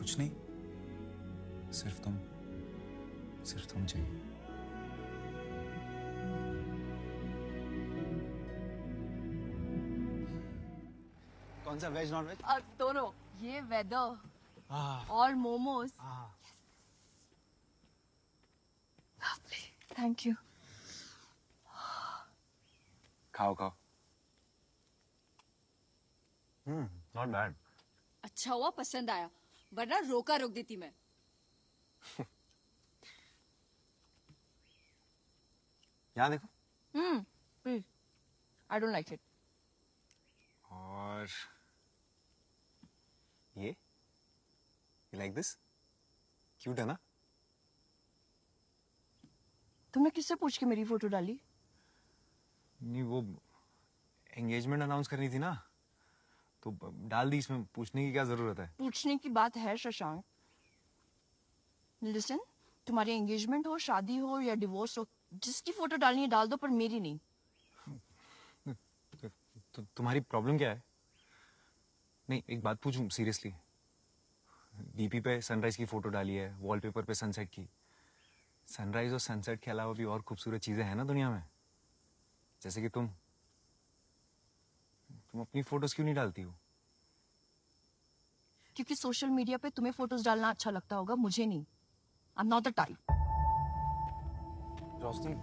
कुछ नहीं, सिर्फ तुम चाहिए। कौन सा वेज नॉन वेज? दोनों। ये वेदर हाँ। और मोमोज। Thank you. खाओ खाओ। Not bad. अच्छा हुआ पसंद आया, वरना रोका रोक देती मैं। यहाँ देखो। Please. I don't like it. और ये लाइक दिस? क्यूट है ना? तुमने किससे पूछ के मेरी फोटो डाली? नहीं, वो एंगेजमेंट अनाउंस करनी थी ना, तो डाल दी। इसमें पूछने की क्या जरूरत है? पूछने की बात है शशांक। लिसन, तुम्हारी एंगेजमेंट हो, शादी हो या डिवोर्स हो, जिसकी फोटो डालनी है डाल दो, पर मेरी नहीं। तो तुम्हारी प्रॉब्लम क्या है? नहीं, एक बात पूछूं सीरियसली। डीपी पे सनराइज की फोटो डाली है, वॉलपेपर पे सनसेट की। सनराइज और सनसेट के अलावा भी और खूबसूरत चीजें हैं ना दुनिया में, जैसे कि तुम अपनी फोटोज क्यों नहीं डालती हो? क्योंकि सोशल मीडिया पे तुम्हें फोटोज डालना अच्छा लगता होगा, मुझे नहीं। I am not the type. Roshni,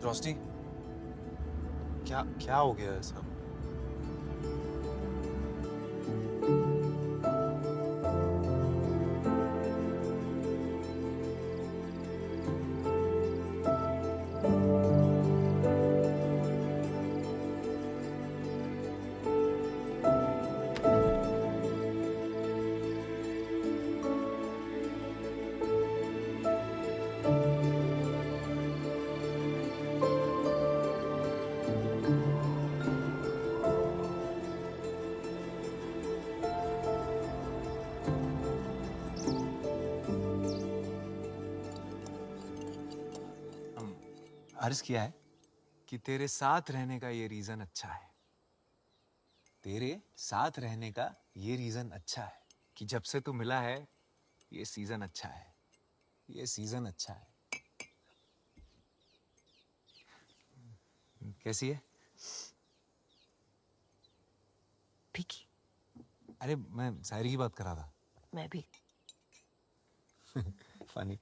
Roshni, क्या क्या हो गया है सब? अर्ज किया है कि तेरे साथ रहने का ये रीजन अच्छा है। तेरे साथ रहने का ये रीजन अच्छा है कि जब से तू मिला है ये सीजन अच्छा है, ये सीजन अच्छा है। कैसी है? फीकी। अरे मैं शायरी की बात कर रहा था। मैं भी। फनी।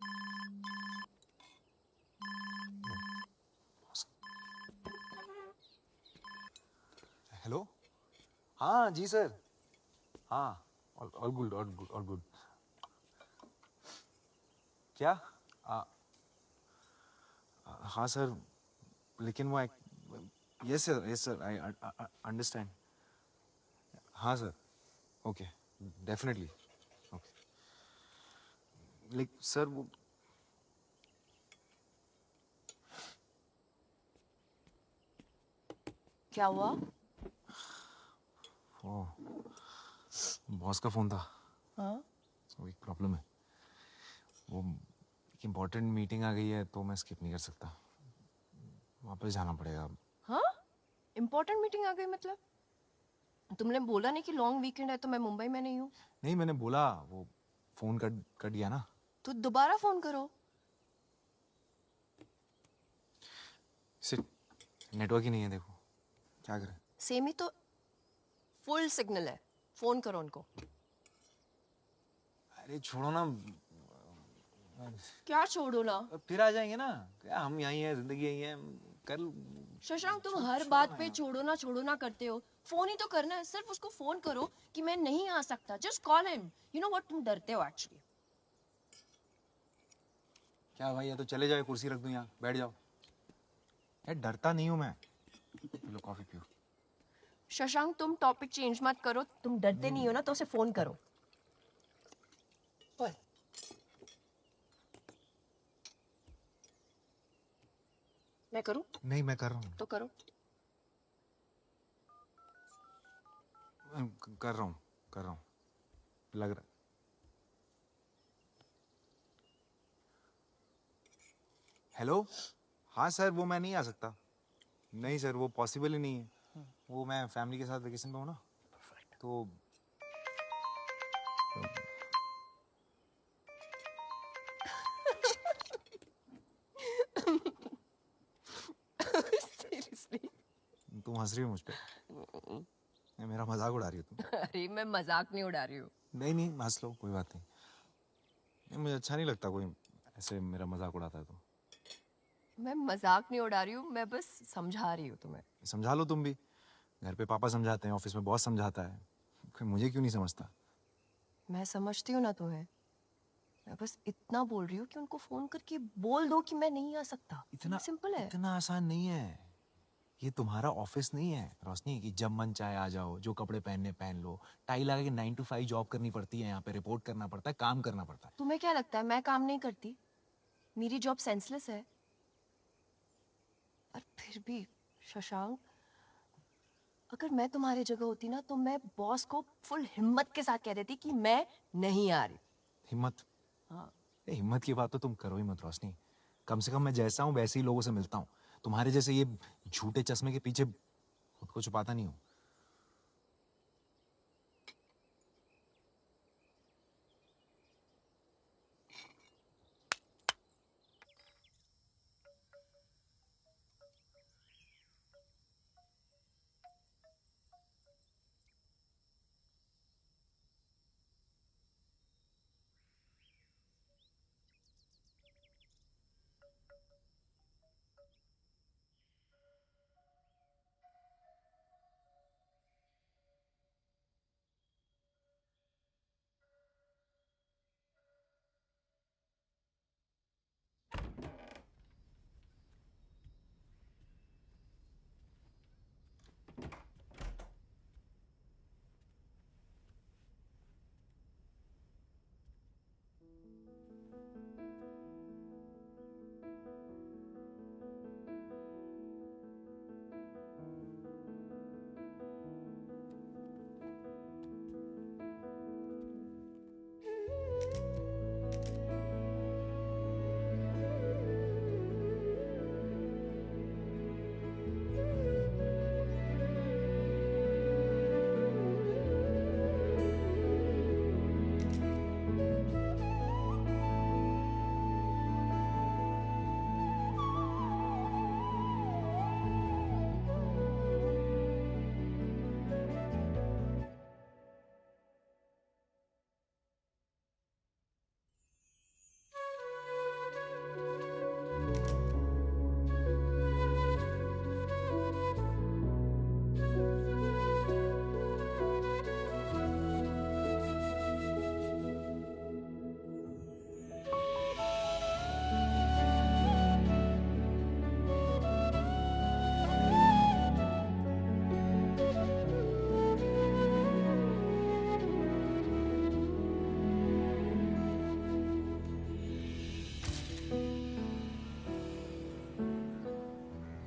हेलो, हाँ जी सर, हाँ all good all good all good. क्या? हाँ सर, लेकिन वो यस सर आई अंडरस्टैंड। हाँ sir, okay definitely okay. Like sir वो क्या हुआ? ओ, बॉस का फोन था। हाँ? तो एक प्रॉब्लम है, वो एक इम्पोर्टेंट मीटिंग आ गई है तो मैं स्किप नहीं कर सकता, वापस जाना पड़ेगा। हाँ? इम्पोर्टेंट मीटिंग आ गई मतलब? तुमने बोला नहीं कि लॉन्ग वीकेंड है तो मैं मुंबई में नहीं हूँ? नहीं, मैंने बोला, वो फोन कट गया ना। तो दोबारा फोन करो। नेटवर्क ही नहीं है, देखो क्या करें। सेम ही तो फुल सिग्नल है, फोन करो उनको। अरे छोड़ो ना। क्या छोड़ो ना? फिर आ जाएंगे ना, क्या हम यहीं हैं, जिंदगी यहीं है, कल। शशांक, तुम हर बात पे छोड़ो ना करते हो। फोन ही तो करना है, सिर्फ उसको फोन करो कि मैं नहीं आ सकता। Just call him. You know what, तुम डरते हो एक्चुअली। क्या भाई, ये तो चले जाओ, कुर्सी रख दूं यहाँ, बैठ जाओ। यार डरता नहीं हूँ मैं। लो कॉफी पियो। शशांक, तुम टॉपिक चेंज मत करो। तुम डरते नहीं हो ना तो उसे फोन करो। मैं करूं? नहीं, मैं कर रहा हूँ। तो करो। कर रहा हूँ लग रहा। हेलो, हाँ सर, वो मैं नहीं आ सकता। नहीं सर, वो पॉसिबल ही नहीं है। वो मैं फैमिली के साथ वेकेशन पे हूँ ना, तो सीरियसली? तुम हंस रही हो मुझ पे? नहीं, मेरा मजाक उड़ा रही हो तुम। अरे मैं मजाक नहीं उड़ा रही हूँ। नहीं हंस लो, कोई बात नहीं, मुझे अच्छा नहीं लगता कोई ऐसे मेरा मजाक उड़ाता है तो। मैं मजाक नहीं उड़ा रही हूँ, मैं बस समझा रही हूँ तुम्हें। समझा लो तुम भी। घर पे पापा समझाते हैं, ऑफिस में बॉस समझाता है, फिर मुझे क्यों नहीं समझता? मैं समझती हूँ ना तुम्हें। मैं बस इतना बोल रही हूँ कि उनको फोन करके बोल दो कि मैं नहीं आ सकता। इतना सिंपल है। इतना आसान नहीं है। ये तुम्हारा ऑफिस नहीं है रोशनी कि जब मन चाहे आ जाओ, जो कपड़े पहनने पहन लो। टाई लगा के 9 to 5 जॉब करनी पड़ती है, यहाँ पे रिपोर्ट करना पड़ता है, काम करना पड़ता है। तुम्हें क्या लगता है मैं काम नहीं करती? मेरी जॉब सेंसलेस है। और फिर भी शशांक, अगर मैं तुम्हारी जगह होती ना तो मैं बॉस को फुल हिम्मत के साथ कह देती कि मैं नहीं आ रही। हिम्मत? हाँ। हिम्मत की बात तो तुम करो ही मत रोशनी। कम से कम मैं जैसा हूँ वैसे ही लोगों से मिलता हूँ। तुम्हारे जैसे ये झूठे चश्मे के पीछे खुद को छुपाता नहीं हूँ।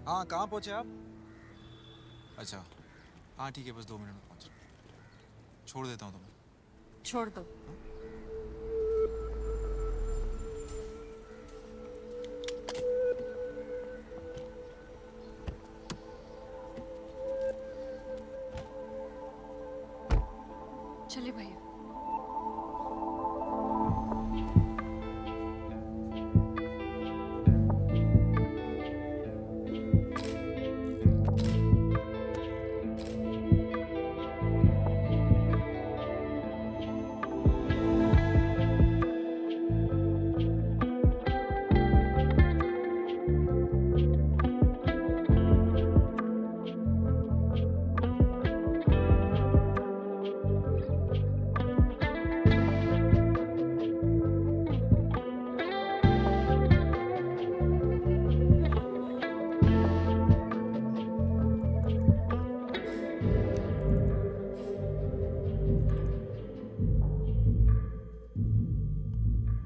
हाँ कहाँ पहुँचे आप? अच्छा हाँ ठीक है, बस 2 मिनट में पहुँच रहा हूँ। छोड़ देता हूँ तुम्हें। छोड़ दो। चलिए भैया।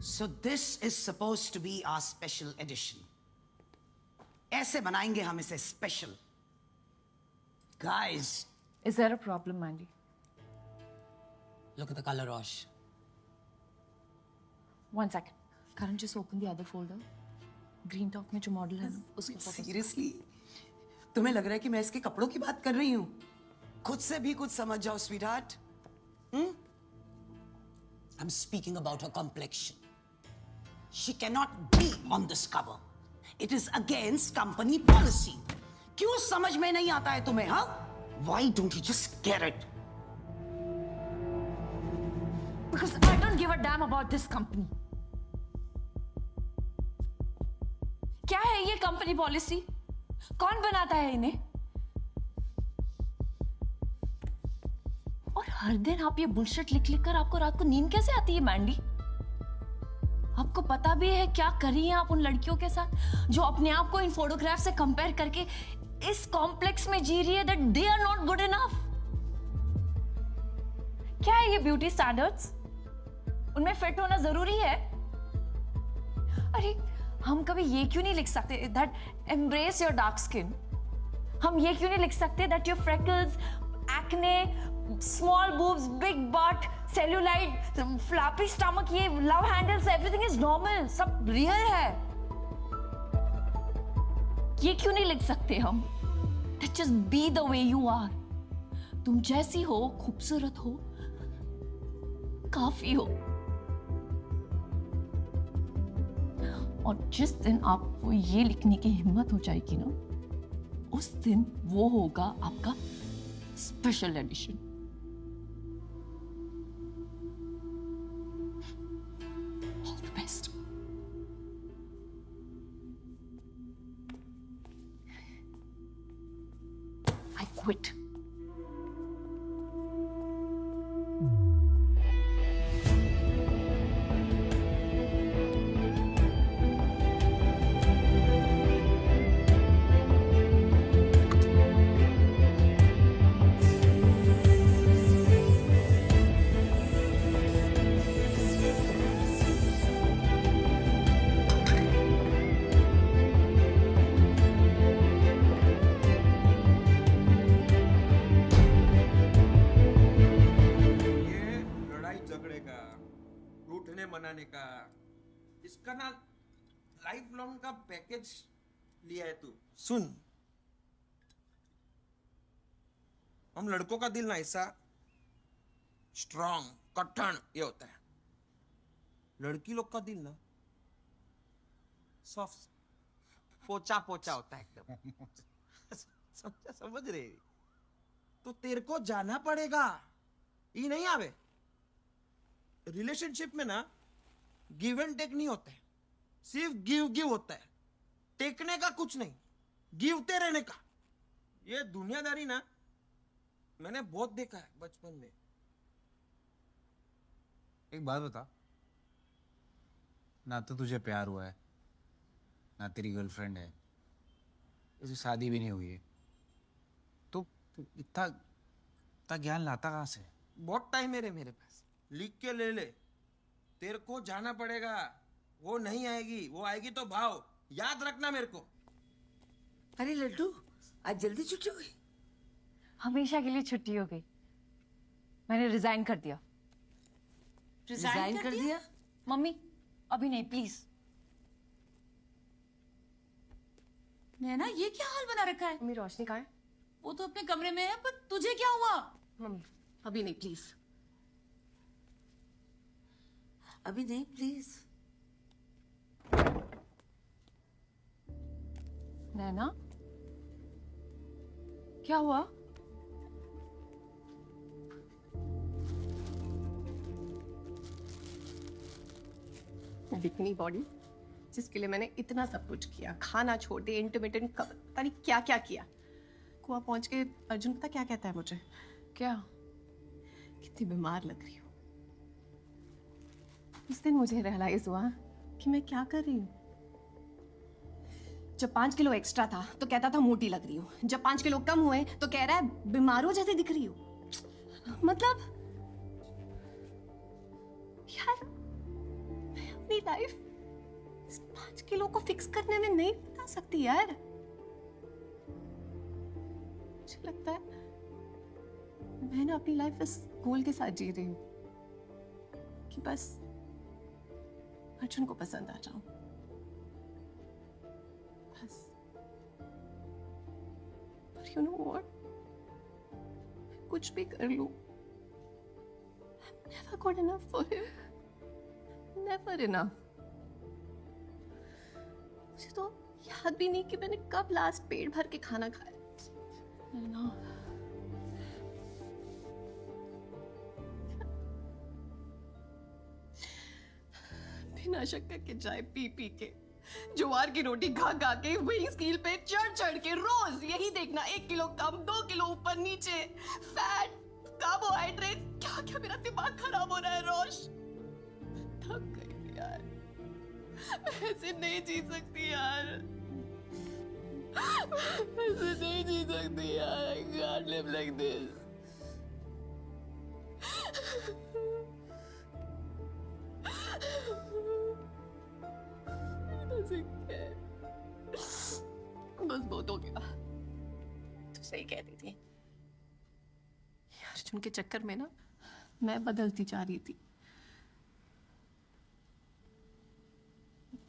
So this is supposed to be our special edition. ऐसे बनाएंगे हम इसे special. Guys. Is there a problem, Mandy? Look at the color, Rosh. One second. Karan, just open the other folder. Green Talk में जो मॉडल है ना, उसको focus. Seriously? तुम्हें लग रहा है कि मैं इसके कपड़ों की बात कर रही हूँ? खुद से भी कुछ समझ जाओ, sweetheart. I'm speaking about her complexion. She cannot be on this cover. It is against company policy. क्यों समझ में नहीं आता है तुम्हें, हाँ? Why don't you just get it? Because I don't give a damn about this company. क्या है ये कंपनी पॉलिसी? कौन बनाता है इन्हें? और हर दिन आप ये बुलशिट लिख लिख कर आपको रात को नींद कैसे आती है, मैंडी? आपको पता भी है क्या कर रही हैं आप उन लड़कियों के साथ जो अपने आप को इन फोटोग्राफ से कंपेयर करके इस कॉम्प्लेक्स में जी रही है that they are not good enough? क्या है ये ब्यूटी स्टैंडर्ड्स? उनमें फिट होना जरूरी है? अरे हम कभी ये क्यों नहीं लिख सकते that embrace your dark skin? हम ये क्यों नहीं लिख सकते that your freckles, acne, small boobs, big butt, cellulite, floppy stomach, ये love handles, everything is normal, सब real है? ये क्यों नहीं लिख सकते हम? That just be the way you are. तुम जैसी हो, खूबसूरत हो, काफी हो। और जिस दिन आपको ये लिखने की हिम्मत हो जाएगी ना, उस दिन वो होगा आपका special edition. All the best. I quit. मनाने का, इसका ना लाइफ लॉन्ग का पैकेज लिया है तू। सुन, हम लड़कों का दिल ना ऐसा स्ट्रॉन्ग, कठिन ये होता है। लड़की लोग का दिल ना सॉफ्ट, पोचा पोचा होता है एकदम। समझ रहे? तो तेरे को जाना पड़ेगा, ये नहीं आवे। रिलेशनशिप में ना गिव एंड टेक नहीं होता है, सिर्फ गिव गिव होता है। टेकने का कुछ नहीं, गिवते रहने का। ये दुनियादारी ना मैंने बहुत देखा है बचपन में। एक बात बता, ना तो तुझे प्यार हुआ है, ना तेरी गर्लफ्रेंड है, इसे शादी भी नहीं हुई है, तो इतना ज्ञान लाता कहाँ से? बहुत टाइम है रे मेरे पास, लिख के ले ले। तेरे को जाना पड़ेगा, वो नहीं आएगी, वो आएगी तो भाव। याद रखना मेरे को। अरे लड्डू, आज जल्दी छुट्टी हुई? हमेशा के लिए छुट्टी हो गई। मैंने रिजाइन कर दिया। रिजाइन कर दिया? मम्मी अभी नहीं, प्लीज। नैना, ये क्या हाल बना रखा है? मम्मी रोशनी कहाँ है? वो तो अपने कमरे में है, पर तुझे क्या हुआ? मम्मी अभी नहीं, प्लीज। अभी नहीं, प्लीज। नैना, क्या हुआ? दिखनी बॉडी जिसके लिए मैंने इतना सब कुछ किया, खाना छोड़ दिया, इंटरमिटेंट पता नहीं क्या क्या किया। कुआ पहुंच के अर्जुन पता क्या कहता है मुझे? क्या? कितनी बीमार लग रही हो। उस दिन मुझे रियलाइज हुआ कि मैं क्या कर रही हूँ। जब 5 किलो एक्स्ट्रा था तो कहता था मोटी लग रही हो, जब 5 किलो कम हुए तो कह रहा है बीमारों जैसे दिख रही हो। मतलब यार, मैं अपनी लाइफ 5 किलो को फिक्स करने में नहीं बता सकती यार। मुझे लगता है मैं ना अपनी लाइफ इस गोल के साथ जी रही हूँ कि बस अर्जुन को पसंद आ जाऊं, बस। But you know what? कुछ भी कर लूं, I'm never good enough for him. Never enough. मुझे तो याद भी नहीं कि मैंने कब लास्ट पेट भर के खाना खाया। ना बिना शक्कर के चाय पी पी के, ज्वार की रोटी खा खा के, वही स्कील पे चढ़ चढ़ के रोज यही देखना, 1 किलो कम, 2 किलो ऊपर नीचे, फैट, कार्बोहाइड्रेट, क्या क्या मेरा दिमाग खराब हो रहा है रोश। थक गई यार, मैं ऐसे नहीं जी सकती यार, ऐसे नहीं जी सकती यार। I can't live like this. बस बहुत हो गया। तू सही कहती थी, अर्जुन के चक्कर में ना मैं बदलती जा रही थी।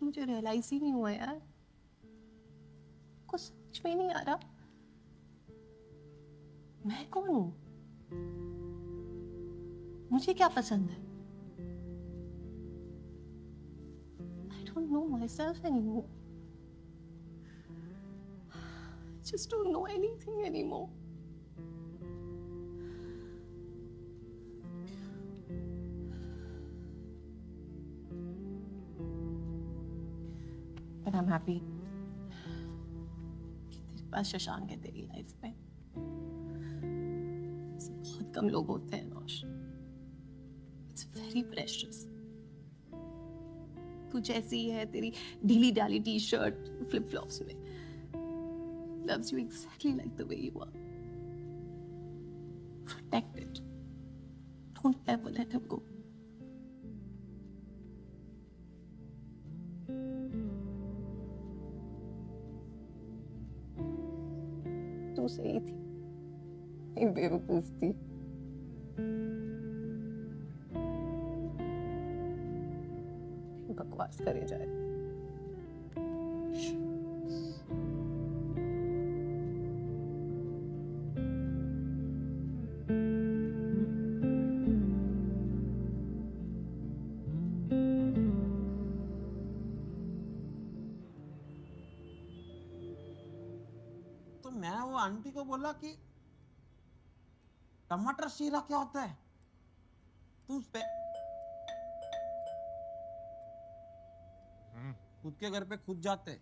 मुझे रियलाइज ही नहीं हुआ यार, कुछ समझ में नहीं आ रहा मैं कौन हूं, मुझे क्या पसंद है। I don't know myself anymore. Just don't know anything anymore. But I'm happy कि तेरे पास शशांक है तेरी लाइफ में। ऐसे बहुत कम लोग होते हैं रोश। It's very precious. तू जैसी है, तेरी ढीली डाली टी शर्ट, फ्लिप फ्लॉप्स में, loves you exactly like the way you are. Protect it. Don't ever let him go. तू सही थी, मैं बेवकूफ थी। बकवास करे जाए। तो मैं वो आंटी को बोला कि टमाटर शीरा क्या होता है, तू उस पे खुद के घर पे खुद जाते।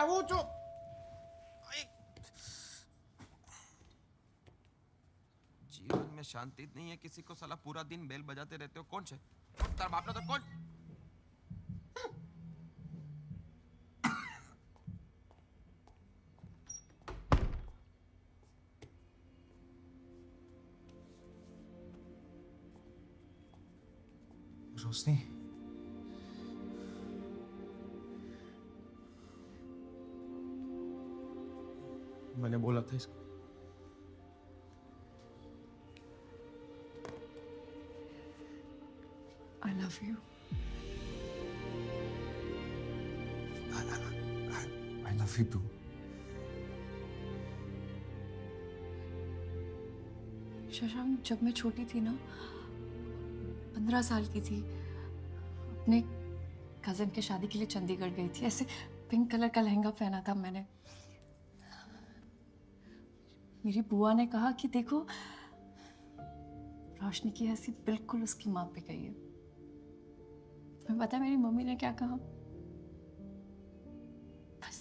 वो जो जीवन में शांति नहीं है किसी को, साला पूरा दिन बेल बजाते रहते हो। कौन से तार बाप ना तो कौन? रोशनी, मैंने बोला था इसको। I love you. I love you too. Shashank, जब मैं छोटी थी ना, 15 साल की थी, अपने कजन के शादी के लिए चंडीगढ़ गई थी। ऐसे पिंक कलर का लहंगा पहना था मैंने। मेरी बुआ ने कहा कि देखो, रोशनी की हंसी बिल्कुल उसकी माँ पे गई है। मैं पता है मेरी मम्मी ने क्या कहा? बस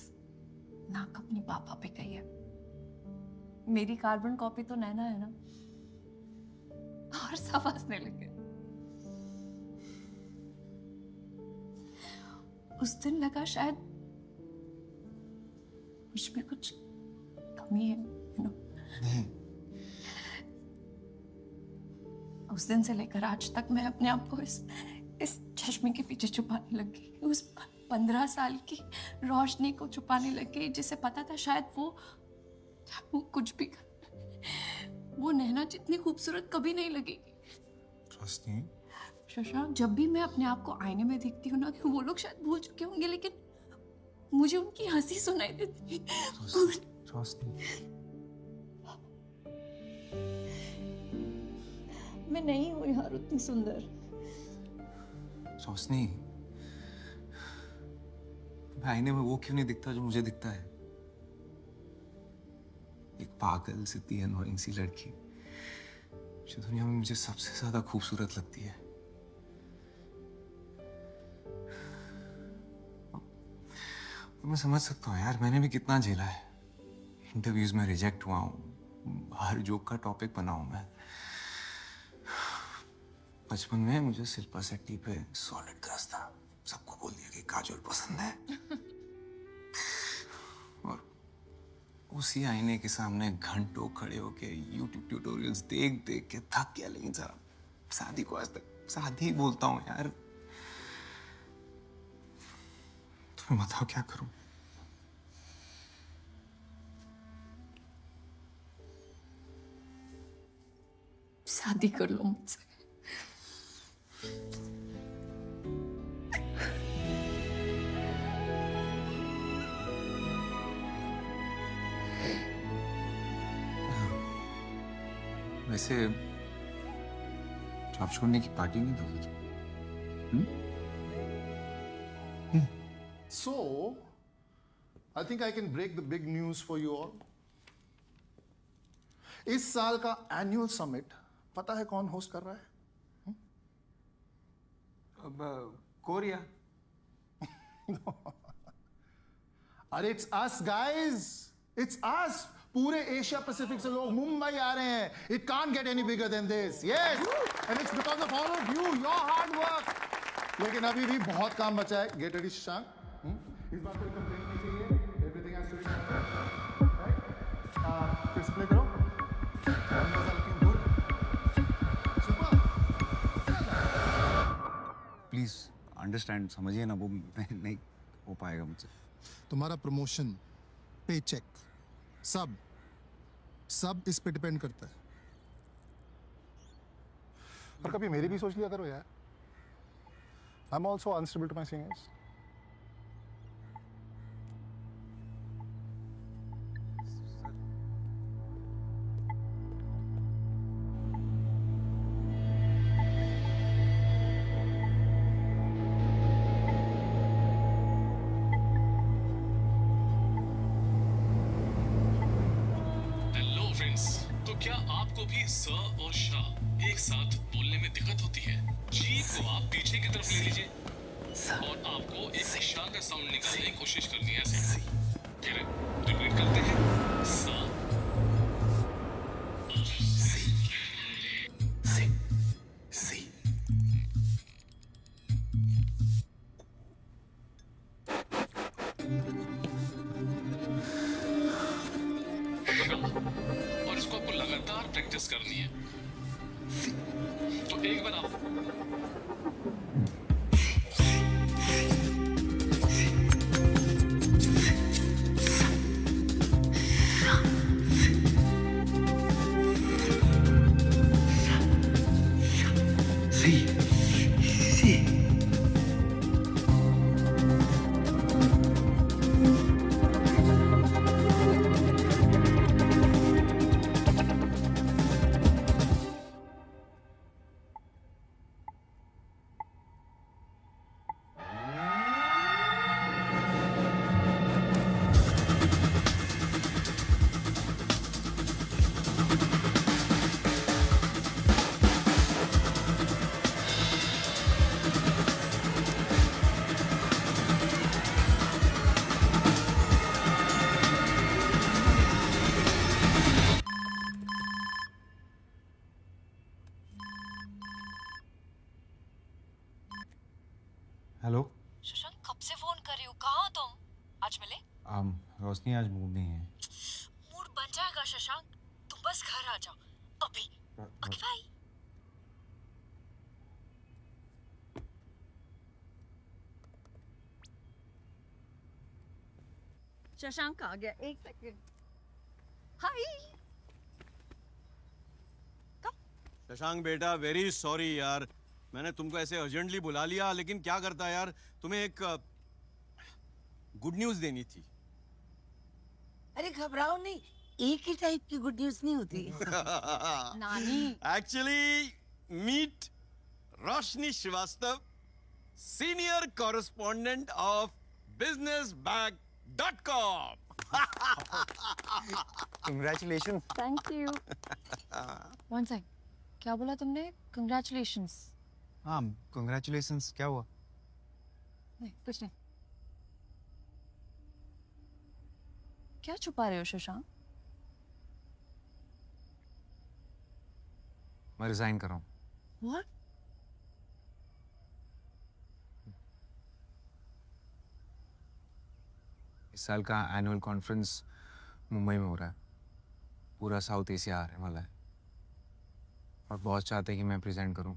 नाक अपने पापा पे गई है। मेरी कार्बन कॉपी तो नैना है ना। और सब हंसने लगे। उस दिन लगा शायद मुझ में कुछ कमी है, यू नो। उस दिन से लेकर आज तक मैं अपने आप को इस चश्मे के पीछे छुपाने लग गई। उस 15 साल की रोशनी को छुपाने लग गई, जिसे पता था शायद वो कुछ भी वो नैना जितनी खूबसूरत कभी नहीं लगेगी। रोशनी, शशांक, जब भी मैं अपने आप को आईने में देखती हूँ ना, तो वो लोग शायद भूल चुके होंगे, लेकिन मुझे उनकी हंसी सुनाई देती है। रोशनी, मैं नहीं हूँ यार उतनी सुंदर। रोशनी, आईने में वो क्यों नहीं दिखता जो मुझे दिखता है? एक पागल सी अनोइंग सी लड़की जो दुनिया में मुझे सबसे ज्यादा खूबसूरत लगती है। मैं समझ सकता हूँ यार, मैंने भी कितना झेला है। इंटरव्यूज में रिजेक्ट हुआ हूँ, हर जोक का टॉपिक बना हूं मैं। बचपन में मुझे शिल्पा शेट्टी पे सॉलिड क्रश था। सबको बोल दिया कि काजोल पसंद है। और उसी आईने के सामने घंटों खड़े होके YouTube ट्यूटोरियल्स देख देख के थक गया। लेकिन जरा शादी को आज तक शादी ही बोलता हूँ यार। तुम्हें बताओ क्या करूं? शादी कर लो मुझसे। वैसे जॉब छोड़ने की पार्टी नहीं दोगे तुम? So, I think I can break the big news for you all. इस साल का एनुअल समिट पता है कौन होस्ट कर रहा है? अब कोरिया। अरे it's us guys, it's us. पूरे एशिया पैसिफिक से लोग मुंबई आ रहे हैं। It can't get any bigger than this. Yes, and it's because of all of you, your hard work. लेकिन अभी भी बहुत काम बचा है। Get ready Shashank. इस बात पर कंप्लेंट नहीं चाहिए। Everything has to be right. फिर से प्ले करो। प्लीज अंडरस्टैंड, समझिए ना, वो नहीं हो पाएगा मुझसे। तुम्हारा प्रमोशन, पे चेक, सब इस पे डिपेंड करता है। और कभी मेरी भी सोच लिया करो यार। I am also unstable to my seniors. तो क्या आपको भी स और श एक साथ बोलने में दिक्कत होती है? जीभ को आप पीछे की तरफ ले लीजिए और आपको एक श का साउंड निकालने की कोशिश करनी है। ऐसे फिर रिपीट करते हैं। स और इसको आपको लगातार प्रैक्टिस करनी है। तो एक बार आप हेलो। शशांक कब से फोन कर रही हो, कहाँ हो तुम? आज मिले? रोशनी आज मूड नहीं है। मूड बन जाएगा शशांक, तुम बस घर आ जाओ अभी। Okay bye. शशांक आ गया, एक सेकंड। हाय। शशांक बेटा, वेरी सॉरी यार, मैंने तुमको ऐसे अर्जेंटली बुला लिया, लेकिन क्या करता यार, तुम्हें एक गुड न्यूज देनी थी। अरे घबराओ नहीं, एक ही टाइप की गुड न्यूज नहीं होती। नानी। Actually meet Roshni Shrivastava, senior correspondent of businessbag.com। Congratulation. Thank you. One second, क्या बोला तुमने? कंग्रेचुलेशंस? हाँ, कंग्रेचुलेशंस। क्या हुआ? नहीं, कुछ नहीं। क्या छुपा रहे हो शशांक? मैं रिजाइन कर रहा हूँ। What? इस साल का एनुअल कॉन्फ्रेंस मुंबई में हो रहा है। पूरा साउथ एशिया आने वाला है और बॉस चाहते हैं कि मैं प्रेजेंट करूं।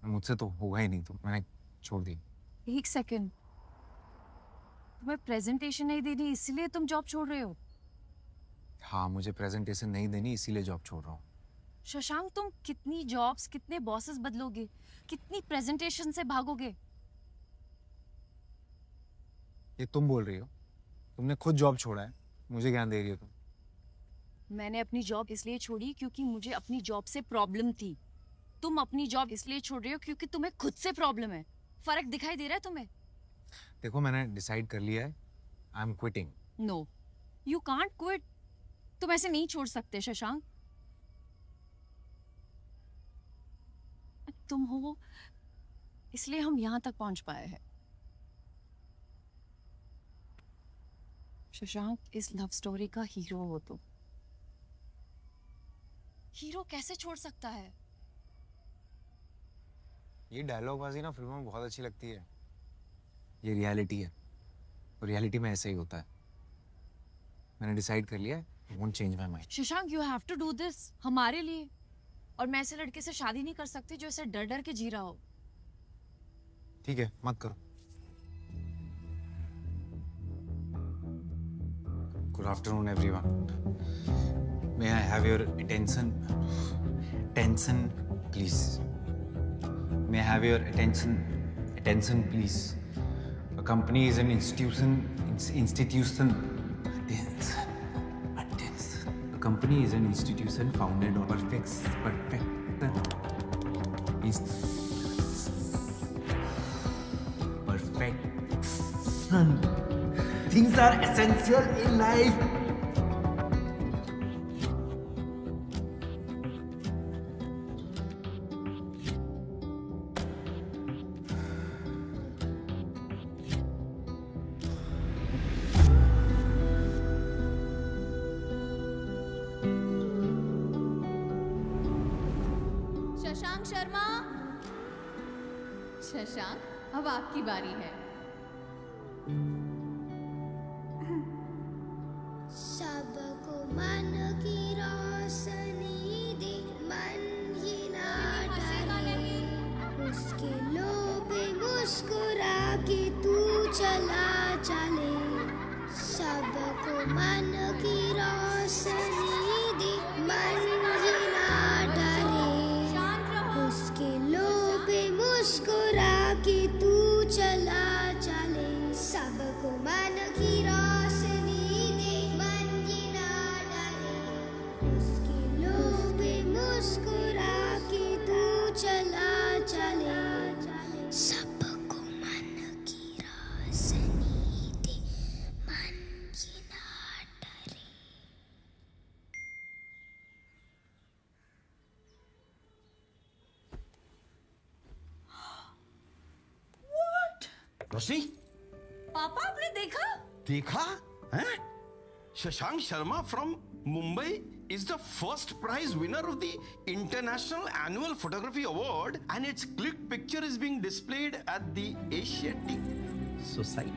मुझसे तो होगा ही नहीं, तो मैंने छोड़ दी। एक सेकंड, तुम्हें प्रेजेंटेशन नहीं देनी इसलिए तुम जॉब छोड़ रहे हो? हाँ, मुझे प्रेजेंटेशन नहीं देनी इसीलिए जॉब छोड़ रहा हूँ। शशांक, तुम कितनी जॉब्स, कितने बॉसेस बदलोगे, कितनी प्रेजेंटेशन से भागोगे? ये तुम बोल रही हो? तुमने खुद जॉब छोड़ा है, मुझे ज्ञान दे रही हो तुम? मैंने अपनी जॉब इसलिए छोड़ी क्योंकि मुझे अपनी जॉब से प्रॉब्लम थी। तुम अपनी जॉब इसलिए छोड़ रहे हो क्योंकि तुम्हें खुद से प्रॉब्लम है। फर्क दिखाई दे रहा है तुम्हें? देखो, मैंने डिसाइड कर लिया है, I am quitting. No, you can't quit. तुम ऐसे नहीं छोड़ सकते शशांक। तुम हो इसलिए हम यहां तक पहुंच पाए हैं। शशांक, इस लव स्टोरी का हीरो हो तुम। हीरो कैसे छोड़ सकता है? ये डायलॉग बाजी ना फिल्मों में बहुत अच्छी लगती है। ये रियलिटी है और रियलिटी में ऐसे ही होता है। मैंने डिसाइड कर लिया है, I won't change my mind. Shashank, you have to do this हमारे लिए। और मैं ऐसे लड़के से शादी नहीं कर सकती जो ऐसे डर डर के जी रहा हो। ठीक है, मत करो। Good afternoon everyone. May I have your attention please? May I have your attention please? A company is an institution. A company is an institution founded on perfection. Things are essential in life. Shashank Sharma, Shashank, अब आपकी बारी है। सबको मन की रोशनी दे, मन ही ना डरे, उसके लोभ मुस्कुरा के तू चला चले। सबको मन की रोशनी दे, मन ही ना डरे, उसके लोभ मुस्कुरा के तू चला चले। सबको मन की रोशनी दे, मन ही ना डरे, उसके लोभ मुस्कुरा के तू चला चले। सबको मन की रोशनी दे, मन ही ना डरे। रोशनी, पापा, आपने देखा? देखा? हैं? Shashank Sharma from Mumbai is the first prize winner of the International Annual Photography Award, and its click picture is being displayed at the Asiatic Society.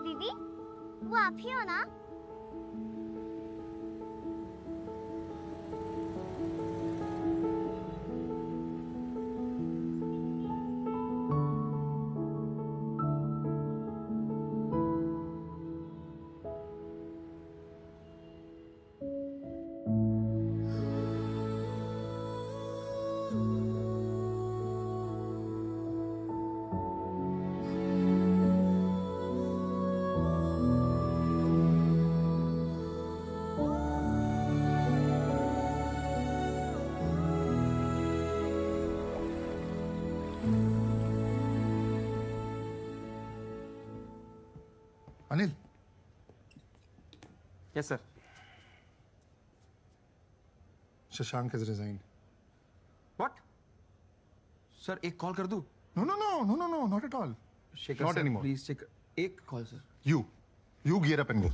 दीदी वो आप ही हो ना? Anil, yes sir. Shashank has resigned. What? Sir एक कॉल कर दूं? No, not at all. Shekhar Not sir, anymore. Please Shekhar, एक call sir. You gear up and go.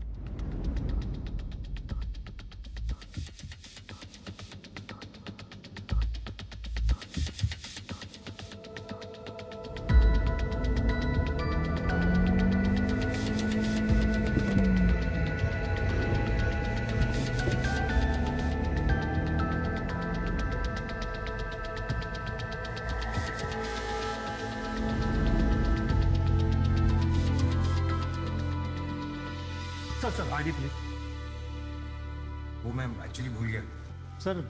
Sir ID please. वो मैं एक्चुअली भूल गया sir.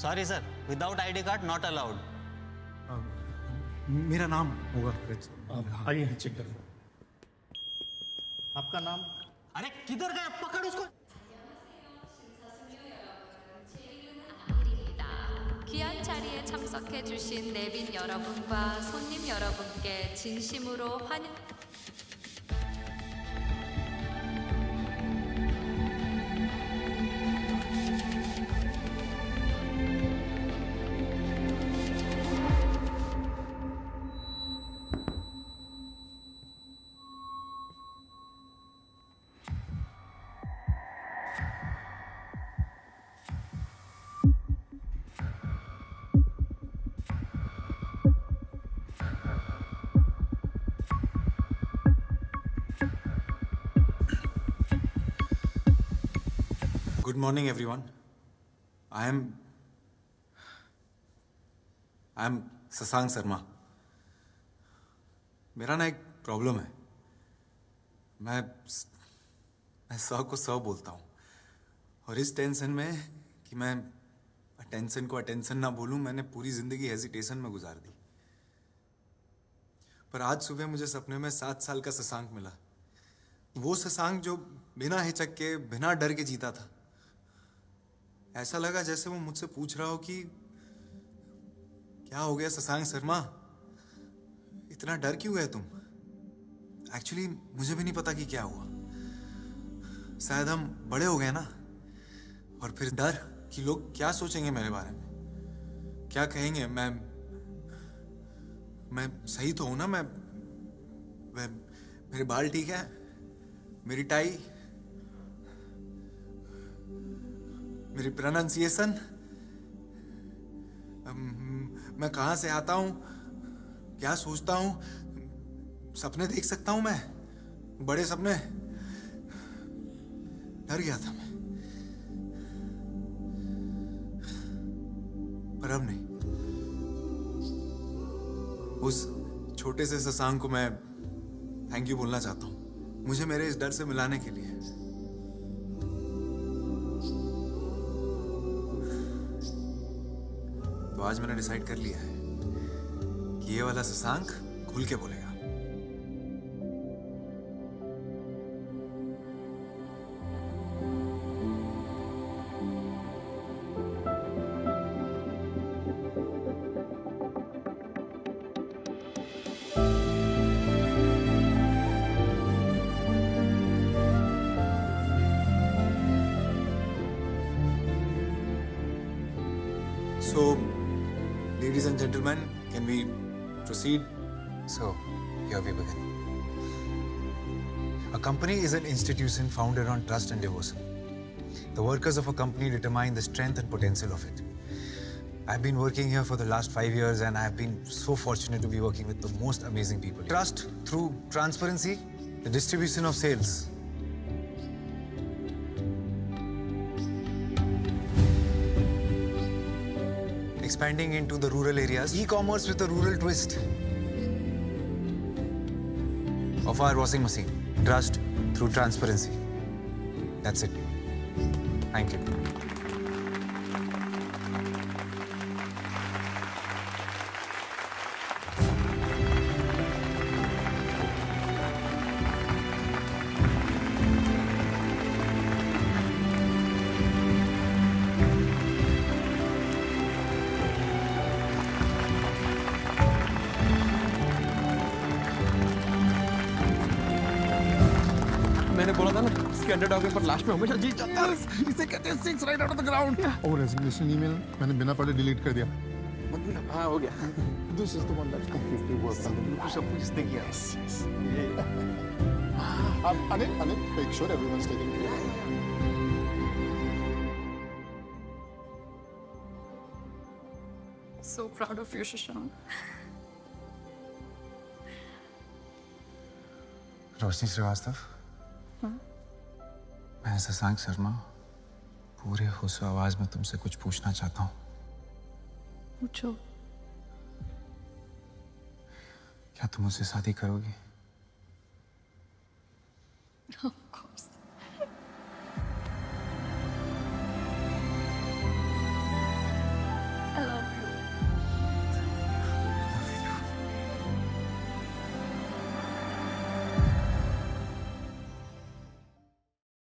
Sorry sir, without ID card not allowed. मेरा नाम होगा। आइए चेक कर लो। आपका नाम? अरे किधर गया, पकड़ उसको। 귀한 자리에 참석해주신 내빈 여러분과 손님 여러분께 진심으로 환영. Good morning everyone. I am Shashank Sharma. मेरा ना एक प्रॉब्लम है। मैं स को स बोलता हूँ, और इस टेंशन में कि मैं अटेंशन को अटेंशन ना बोलूँ, मैंने पूरी जिंदगी हेजिटेशन में गुजार दी। पर आज सुबह मुझे सपने में 7 साल का शशांक मिला। वो शशांक जो बिना हिचक के, बिना डर के जीता था। ऐसा लगा जैसे वो मुझसे पूछ रहा हो कि क्या हो गया शशांक शर्मा, इतना डर क्यों गए तुम। एक्चुअली मुझे भी नहीं पता कि क्या हुआ। शायद हम बड़े हो गए ना, और फिर डर कि लोग क्या सोचेंगे मेरे बारे में, क्या कहेंगे। मैं सही तो हूं ना। मैं मेरे बाल ठीक है, मेरी टाई, मेरी प्रोनाउंसिएशन, मैं कहाँ से आता हूँ, क्या सोचता हूँ, सपने देख सकता हूँ मैं, बड़े सपने। डर गया था मैं, पर अब नहीं। उस छोटे से शशांक को मैं थैंक यू बोलना चाहता हूँ, मुझे मेरे इस डर से मिलाने के लिए। तो आज मैंने डिसाइड कर लिया है कि ये वाला शशांक खुल के बोलेगा। So, ladies and gentlemen, can we proceed? So, here we begin. A company is an institution founded on trust and devotion. The workers of a company determine the strength and potential of it. I've been working here for the last 5 years and I've been so fortunate to be working with the most amazing people. Trust through transparency, the distribution of sales. Expanding into the rural areas, e-commerce with a rural twist of our washing machine. Trust through transparency. That's it. Thank you. मैंने बोला था ना, इसके अंडरडॉग पर लास्ट में हमेशा जीत जाता है। इसे कहते हैं six right out of the ground. और रेजिग्नेशन ईमेल मैंने बिना पढ़े डिलीट कर दिया। मतलब हाँ हो गया। This is the one that's completely worth it. बिल्कुल सब कुछ इसने किया। Anil, make sure everyone's taken care of. So proud of you, Shashank. रोशनी श्रीवास्तव, मैं शशांक शर्मा पूरे होश आवाज में तुमसे कुछ पूछना चाहता हूँ। पूछो। क्या तुम मुझसे शादी करोगी?